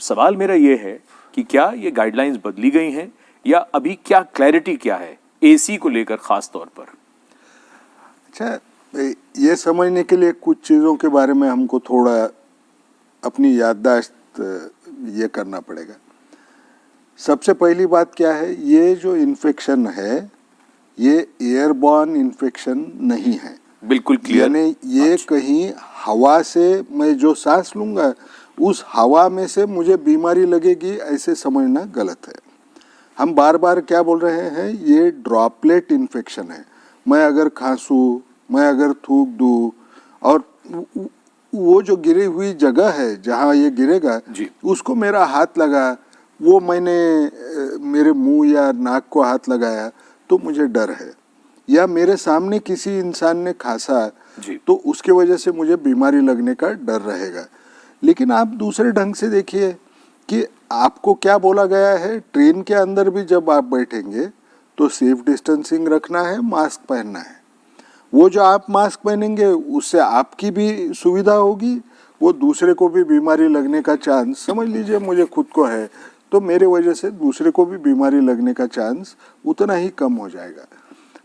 सवाल मेरा ये है कि क्या ये गाइडलाइंस बदली गई हैं या अभी क्या क्लैरिटी क्या है एसी को लेकर ख़ास तौर पर? अच्छा, ये समझने के लिए कुछ चीज़ों के बारे में हमको थोड़ा अपनी याददाश्त ये करना पड़ेगा। सबसे पहली बात क्या है, ये जो इन्फेक्शन है ये एयरबॉर्न इन्फेक्शन नहीं है, बिल्कुल क्लियर। यानी ये कहीं हवा से मैं जो सांस लूँगा उस हवा में से मुझे बीमारी लगेगी ऐसे समझना गलत है। हम बार बार क्या बोल रहे हैं, ये ड्रॉपलेट इन्फेक्शन है। मैं अगर खांसूँ, मैं अगर थूक दूँ और वो जो गिरी हुई जगह है जहाँ ये गिरेगा उसको मेरा हाथ लगा, वो मैंने मेरे मुंह या नाक को हाथ लगाया तो मुझे डर है, या मेरे सामने किसी इंसान ने खांसा तो उसके वजह से मुझे बीमारी लगने का डर रहेगा। लेकिन आप दूसरे ढंग से देखिए कि आपको क्या बोला गया है, ट्रेन के अंदर भी जब आप बैठेंगे तो सेफ डिस्टेंसिंग रखना है, मास्क पहनना है। वो जो आप मास्क पहनेंगे उससे आपकी भी सुविधा होगी, वो दूसरे को भी बीमारी लगने का चांस, समझ लीजिए मुझे खुद को है तो मेरे वजह से दूसरे को भी बीमारी लगने का चांस उतना ही कम हो जाएगा।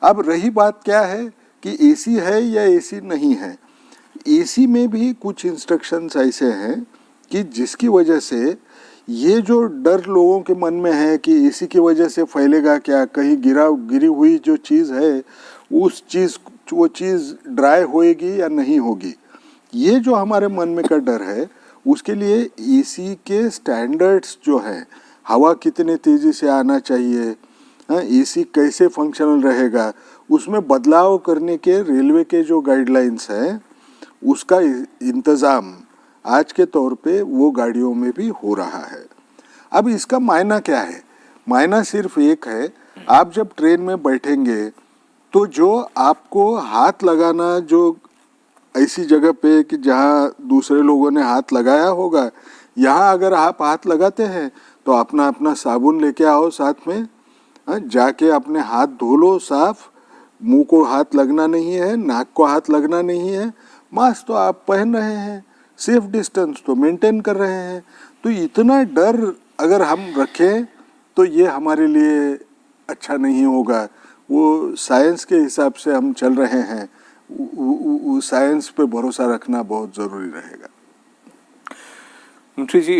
अब रही बात क्या है कि एसी है या एसी नहीं है, एसी में भी कुछ इंस्ट्रक्शंस ऐसे हैं कि जिसकी वजह से ये जो डर लोगों के मन में है कि एसी की वजह से फैलेगा क्या, कहीं गिरी हुई जो चीज़ है वो चीज़ ड्राई होएगी या नहीं होगी, ये जो हमारे मन में का डर है उसके लिए एसी के स्टैंडर्ड्स जो हैं, हवा कितने तेज़ी से आना चाहिए, एसी कैसे फंक्शनल रहेगा, उसमें बदलाव करने के रेलवे के जो गाइडलाइंस हैं उसका इंतज़ाम आज के तौर पे वो गाड़ियों में भी हो रहा है। अब इसका मायना क्या है, मायना सिर्फ एक है, आप जब ट्रेन में बैठेंगे तो जो आपको हाथ लगाना, जो ऐसी जगह पे कि जहाँ दूसरे लोगों ने हाथ लगाया होगा, यहाँ अगर आप हाथ लगाते हैं तो अपना अपना साबुन लेके आओ साथ में, जाके अपने हाथ धो लो साफ, मुंह को हाथ लगना नहीं है, नाक को हाथ लगना नहीं है, मास्क तो आप पहन रहे हैं, सेफ डिस्टेंस तो मेंटेन कर रहे हैं। तो इतना डर अगर हम रखें तो ये हमारे लिए अच्छा नहीं होगा। वो साइंस के हिसाब से हम चल रहे हैं, साइंस पे भरोसा रखना बहुत ज़रूरी रहेगा। मंत्री जी,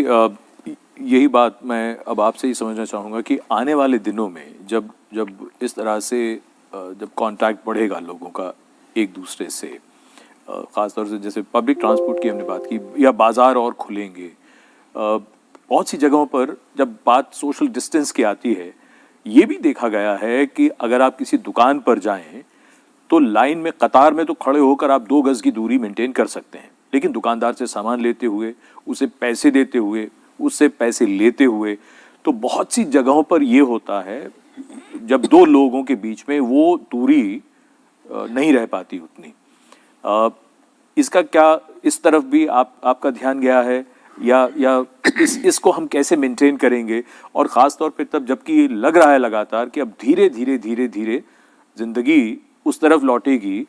यही बात मैं अब आपसे ही समझना चाहूँगा कि आने वाले दिनों में जब इस तरह से जब कांटेक्ट बढ़ेगा लोगों का एक दूसरे से, ख़ासतौर से जैसे पब्लिक ट्रांसपोर्ट की हमने बात की, या बाज़ार और खुलेंगे, बहुत सी जगहों पर जब बात सोशल डिस्टेंस की आती है, ये भी देखा गया है कि अगर आप किसी दुकान पर जाएं तो लाइन में, कतार में तो खड़े होकर आप 2 गज की दूरी मेंटेन कर सकते हैं, लेकिन दुकानदार से सामान लेते हुए, उसे पैसे देते हुए, उससे पैसे लेते हुए, तो बहुत सी जगहों पर ये होता है जब 2 लोगों के बीच में वो दूरी नहीं रह पाती उतनी। इसका क्या, इस तरफ भी आपका ध्यान गया है, या इसको हम कैसे मेंटेन करेंगे? और ख़ास तौर पे तब जबकि लग रहा है लगातार कि अब धीरे धीरे जिंदगी उस तरफ लौटेगी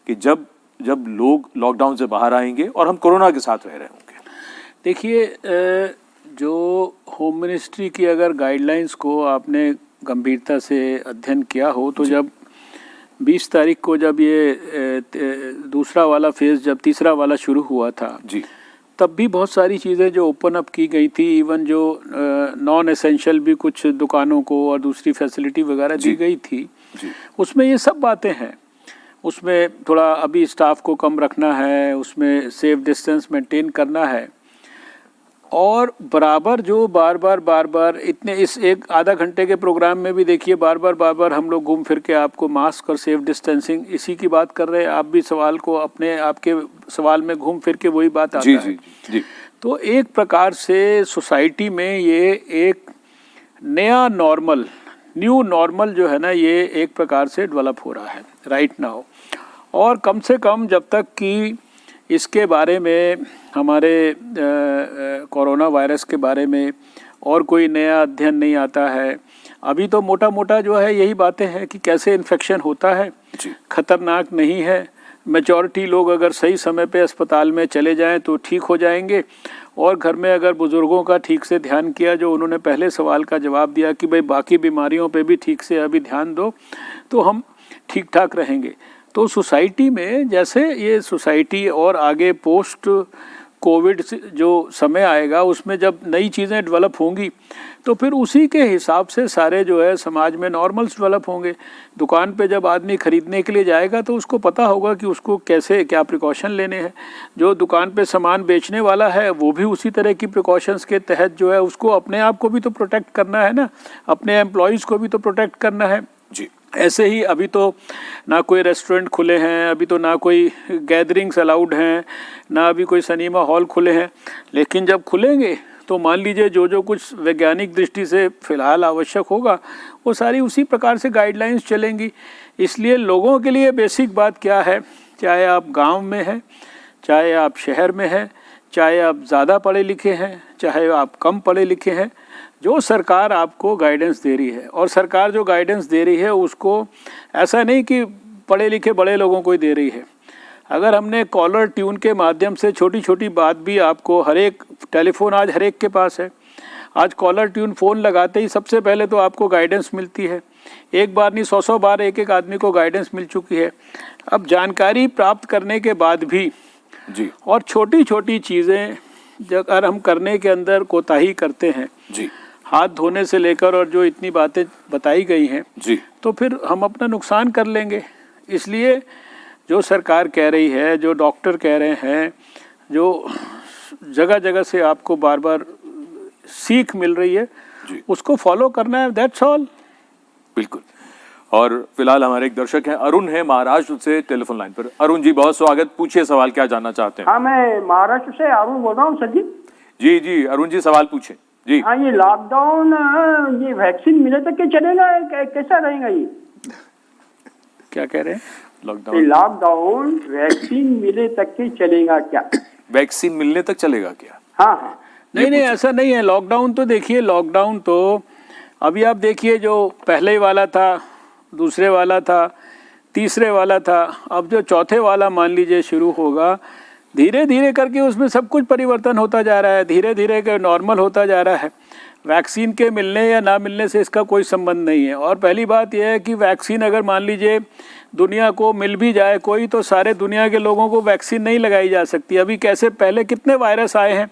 कि जब लोग लॉकडाउन से बाहर आएंगे और हम कोरोना के साथ रह रहे होंगे। देखिए, जो होम मिनिस्ट्री की अगर गाइडलाइंस को आपने गंभीरता से अध्ययन किया हो तो जब 20 तारीख को जब ये दूसरा वाला फेज़, जब तीसरा वाला शुरू हुआ था जी, तब भी बहुत सारी चीज़ें जो ओपन अप की गई थी, इवन जो नॉन एसेंशियल भी कुछ दुकानों को और दूसरी फैसिलिटी वगैरह दी गई थी, उसमें ये सब बातें हैं। उसमें थोड़ा अभी स्टाफ को कम रखना है, उसमें सेफ डिस्टेंस मेंटेन करना है, और बराबर जो बार बार इतने इस एक आधा घंटे के प्रोग्राम में भी देखिए बार बार हम लोग घूम फिर के आपको मास्क और सेफ डिस्टेंसिंग इसी की बात कर रहे हैं। आप भी सवाल को आपके सवाल में घूम फिर के वही बात आता है। जी। तो एक प्रकार से सोसाइटी में ये एक नया नॉर्मल, न्यू नॉर्मल जो है ना, ये एक प्रकार से डेवलप हो रहा है राइट नाउ। और कम से कम जब तक कि इसके बारे में, हमारे कोरोना वायरस के बारे में और कोई नया अध्ययन नहीं आता है, अभी तो मोटा जो है यही बातें हैं कि कैसे इन्फेक्शन होता है, खतरनाक नहीं है, मेजॉरिटी लोग अगर सही समय पे अस्पताल में चले जाएं तो ठीक हो जाएंगे, और घर में अगर बुज़ुर्गों का ठीक से ध्यान किया, जो उन्होंने पहले सवाल का जवाब दिया कि भाई बाकी बीमारियों पे भी ठीक से अभी ध्यान दो, तो हम ठीक ठाक रहेंगे। तो सोसाइटी में जैसे ये सोसाइटी और आगे पोस्ट कोविड जो समय आएगा उसमें जब नई चीज़ें डेवलप होंगी तो फिर उसी के हिसाब से सारे जो है समाज में नॉर्मल्स डेवलप होंगे। दुकान पे जब आदमी ख़रीदने के लिए जाएगा तो उसको पता होगा कि उसको कैसे क्या प्रिकॉशन लेने हैं। जो दुकान पे सामान बेचने वाला है वो भी उसी तरह की प्रिकॉशंस के तहत जो है उसको अपने आप को भी तो प्रोटेक्ट करना है ना, अपने एम्प्लॉयज़ को भी तो प्रोटेक्ट करना है जी। ऐसे ही अभी तो ना कोई रेस्टोरेंट खुले हैं, अभी तो ना कोई गैदरिंग्स अलाउड हैं, ना अभी कोई सिनेमा हॉल खुले हैं, लेकिन जब खुलेंगे तो मान लीजिए जो जो कुछ वैज्ञानिक दृष्टि से फ़िलहाल आवश्यक होगा वो सारी उसी प्रकार से गाइडलाइंस चलेंगी। इसलिए लोगों के लिए बेसिक बात क्या है, चाहे आप गांव में हैं, चाहे आप शहर में हैं, चाहे आप ज़्यादा पढ़े लिखे हैं, चाहे आप कम पढ़े लिखे हैं, जो सरकार आपको गाइडेंस दे रही है, और सरकार जो गाइडेंस दे रही है उसको ऐसा नहीं कि पढ़े लिखे बड़े लोगों को ही दे रही है। अगर हमने कॉलर ट्यून के माध्यम से छोटी छोटी बात भी आपको, हर एक टेलीफोन आज हर एक के पास है, आज कॉलर ट्यून फ़ोन लगाते ही सबसे पहले तो आपको गाइडेंस मिलती है। एक बार नहीं 100 बार एक एक आदमी को गाइडेंस मिल चुकी है। अब जानकारी प्राप्त करने के बाद भी जी, और छोटी छोटी चीज़ें अगर हम करने के अंदर कोताही करते हैं जी, हाथ धोने से लेकर और जो इतनी बातें बताई गई हैं जी, तो फिर हम अपना नुकसान कर लेंगे। इसलिए जो सरकार कह रही है, जो डॉक्टर कह रहे हैं, जो जगह जगह से आपको बार बार सीख मिल रही है जी, उसको फॉलो करना है, दैट्स ऑल। बिल्कुल। और फिलहाल हमारे एक दर्शक हैं, अरुण है महाराष्ट्र से टेलीफोन लाइन पर। अरुण जी बहुत स्वागत, पूछिए सवाल क्या जानना चाहते हैं। हाँ, मैं महाराष्ट्र से अरुण बोल रहा हूँ सर जी। जी जी अरुण जी सवाल पूछे जी। हाँ, ये लॉकडाउन, ये वैक्सीन मिले तक के चलेगा, कैसा रहेगा ये? क्या कह रहे हैं? लॉकडाउन वैक्सीन मिले तक के चलेगा क्या? वैक्सीन मिलने तक चलेगा क्या? हाँ हाँ। नहीं ऐसा नहीं है। लॉकडाउन तो देखिए, लॉकडाउन तो अभी आप देखिए, जो पहले वाला था, दूसरे वाला था, तीसरे वाला था, अब जो चौथे वाला मान लीजिए शुरू होगा, धीरे धीरे करके उसमें सब कुछ परिवर्तन होता जा रहा है, धीरे धीरे के नॉर्मल होता जा रहा है। वैक्सीन के मिलने या ना मिलने से इसका कोई संबंध नहीं है। और पहली बात यह है कि वैक्सीन अगर मान लीजिए दुनिया को मिल भी जाए कोई, तो सारे दुनिया के लोगों को वैक्सीन नहीं लगाई जा सकती। अभी कैसे पहले कितने वायरस आए हैं,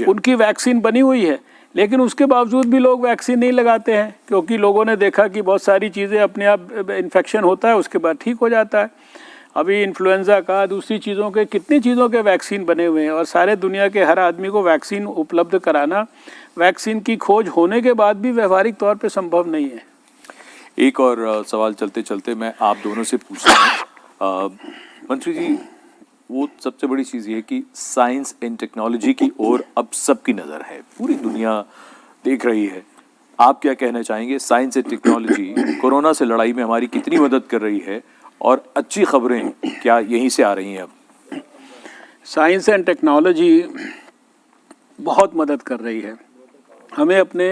उनकी वैक्सीन बनी हुई है, लेकिन उसके बावजूद भी लोग वैक्सीन नहीं लगाते हैं, क्योंकि लोगों ने देखा कि बहुत सारी चीज़ें अपने आप इन्फेक्शन होता है उसके बाद ठीक हो जाता है। अभी इन्फ्लुएंजा का, दूसरी चीज़ों के, कितनी चीज़ों के वैक्सीन बने हुए हैं, और सारे दुनिया के हर आदमी को वैक्सीन उपलब्ध कराना वैक्सीन की खोज होने के बाद भी व्यवहारिक तौर पे संभव नहीं है। एक और सवाल चलते चलते मैं आप दोनों से पूछता हूँ। मंत्री जी, वो सबसे बड़ी चीज़ ये कि साइंस एंड टेक्नोलॉजी की ओर अब सबकी नज़र है, पूरी दुनिया देख रही है। आप क्या कहना चाहेंगे, साइंस एंड टेक्नोलॉजी कोरोना से लड़ाई में हमारी कितनी मदद कर रही है, और अच्छी खबरें क्या यहीं से आ रही हैं? अब साइंस एंड टेक्नोलॉजी बहुत मदद कर रही है, हमें अपने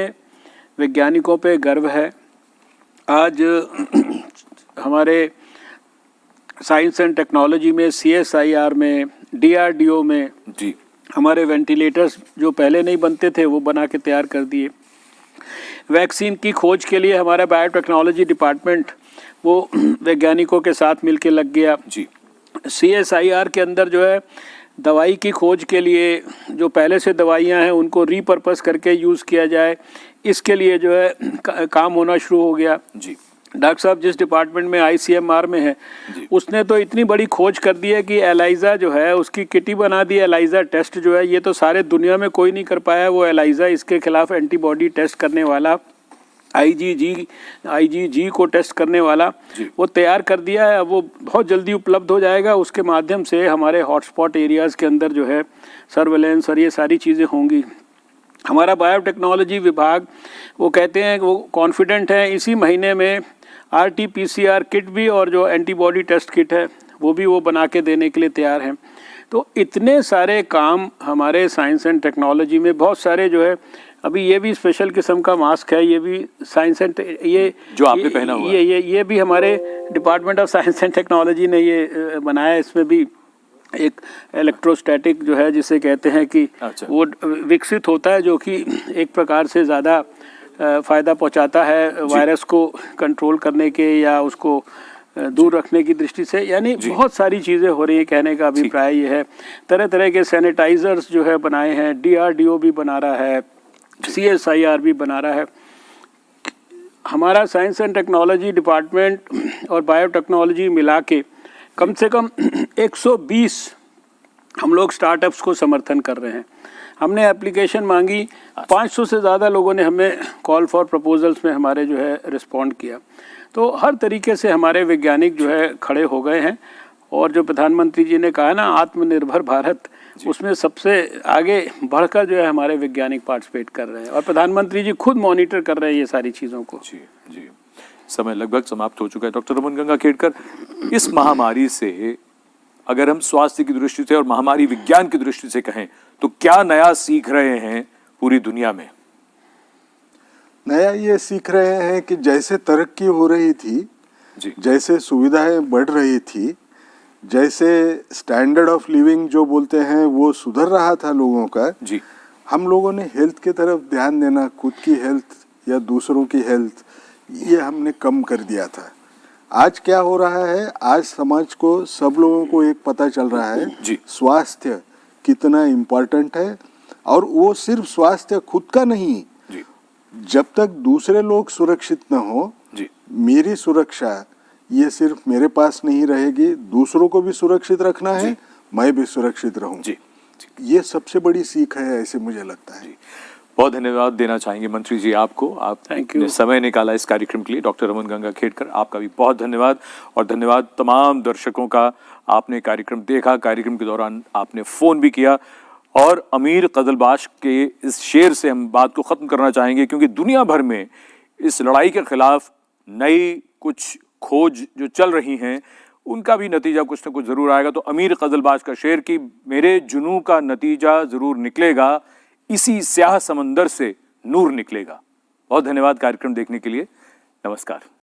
वैज्ञानिकों पे गर्व है। आज हमारे साइंस एंड टेक्नोलॉजी में, CSIR में, DRDO में जी, हमारे वेंटिलेटर्स जो पहले नहीं बनते थे वो बना के तैयार कर दिए। वैक्सीन की खोज के लिए हमारा बायोटेक्नोलॉजी डिपार्टमेंट वो वैज्ञानिकों के साथ मिलके लग गया जी। CSIR के अंदर जो है दवाई की खोज के लिए, जो पहले से दवाइयां हैं उनको रीपर्पस करके यूज़ किया जाए, इसके लिए जो है काम होना शुरू हो गया जी। डॉक्टर साहब जिस डिपार्टमेंट में ICMR में है, उसने तो इतनी बड़ी खोज कर दी है कि एलाइजा जो है उसकी किटी बना दी। एलाइजा टेस्ट जो है, ये तो सारे दुनिया में कोई नहीं कर पाया, वो एलाइजा इसके खिलाफ एंटीबॉडी टेस्ट करने वाला, IgG को टेस्ट करने वाला वो तैयार कर दिया है। अब वो बहुत जल्दी उपलब्ध हो जाएगा, उसके माध्यम से हमारे हॉटस्पॉट एरियाज़ के अंदर जो है सर्वेलेंस और ये सारी चीज़ें होंगी। हमारा बायोटेक्नोलॉजी विभाग वो कहते हैं, वो कॉन्फिडेंट हैं, इसी महीने में RT-PCR किट भी और जो एंटीबॉडी टेस्ट किट है वो भी वो बना के देने के लिए तैयार हैं। तो इतने सारे काम हमारे साइंस एंड टेक्नोलॉजी में, बहुत सारे जो है, अभी ये भी स्पेशल किस्म का मास्क है, ये भी साइंस एंड ये जो आपने पहना हुआ है, ये भी हमारे department of science and technology ने ये बनाया। इसमें भी एक इलेक्ट्रोस्टैटिक जो है जिसे कहते हैं कि वो विकसित होता है, जो कि एक प्रकार से ज़्यादा फ़ायदा पहुंचाता है वायरस को कंट्रोल करने के या उसको दूर रखने की दृष्टि से, यानी बहुत सारी चीज़ें हो रही हैं। कहने का अभिप्राय ये है, तरह तरह के सैनिटाइजर्स जो है बनाए हैं, DRDO भी बना रहा है, CSIR भी बना रहा है। हमारा साइंस एंड टेक्नोलॉजी डिपार्टमेंट और बायोटेक्नोलॉजी मिला के कम से कम 120 हम लोग स्टार्टअप्स को समर्थन कर रहे हैं। हमने एप्लीकेशन मांगी, 500 से ज़्यादा लोगों ने हमें कॉल फॉर प्रपोजल्स में हमारे जो है रिस्पॉन्ड किया। तो हर तरीके से हमारे वैज्ञानिक जो है खड़े हो गए हैं। और जो प्रधानमंत्री जी ने कहा ना, आत्मनिर्भर भारत, उसमें सबसे आगे बढ़कर जो है हमारे वैज्ञानिक पार्टिसिपेट कर रहे हैं और प्रधानमंत्री जी खुद मॉनिटर कर रहे हैं ये सारी चीज़ों को। जी जी, समय लगभग समाप्त हो चुका है। डॉक्टर रमन गंगाखेड़कर, इस महामारी से अगर हम स्वास्थ्य की दृष्टि से और महामारी विज्ञान की दृष्टि से कहें तो क्या नया सीख रहे हैं पूरी दुनिया में? नया ये सीख रहे हैं कि जैसे तरक्की हो रही थी जी, जैसे सुविधाएं बढ़ रही थी, जैसे स्टैंडर्ड ऑफ लिविंग जो बोलते हैं वो सुधर रहा था लोगों का जी, हम लोगों ने हेल्थ की तरफ ध्यान देना, खुद की हेल्थ या दूसरों की हेल्थ, ये हमने कम कर दिया था। आज क्या हो रहा है, आज समाज को, सब लोगों को एक पता चल रहा है जी, स्वास्थ्य कितना इम्पोर्टेंट है। और वो सिर्फ स्वास्थ्य खुद का नहीं, जी, जब तक दूसरे लोग सुरक्षित न हो, जी, मेरी सुरक्षा ये सिर्फ मेरे पास नहीं रहेगी, दूसरों को भी सुरक्षित रखना है, मैं भी सुरक्षित रहूं। जी, ये सबसे बड़ी सीख है, ऐसे मुझे लगता है। बहुत धन्यवाद देना चाहेंगे मंत्री जी आपको, आपने समय निकाला इस कार्यक्रम के लिए। डॉक्टर रमन गंगाखेड़कर, आपका भी बहुत धन्यवाद। और धन्यवाद तमाम दर्शकों का, आपने कार्यक्रम देखा, कार्यक्रम के दौरान आपने फ़ोन भी किया। और अमीर कदलबाश के इस शेर से हम बात को ख़त्म करना चाहेंगे, क्योंकि दुनिया भर में इस लड़ाई के खिलाफ नई कुछ खोज जो चल रही हैं, उनका भी नतीजा कुछ न कुछ ज़रूर आएगा। तो अमीर कदलबाश का शेर कि मेरे जुनून का नतीजा ज़रूर निकलेगा, इसी स्याह समंदर से नूर निकलेगा। बहुत धन्यवाद कार्यक्रम देखने के लिए। नमस्कार।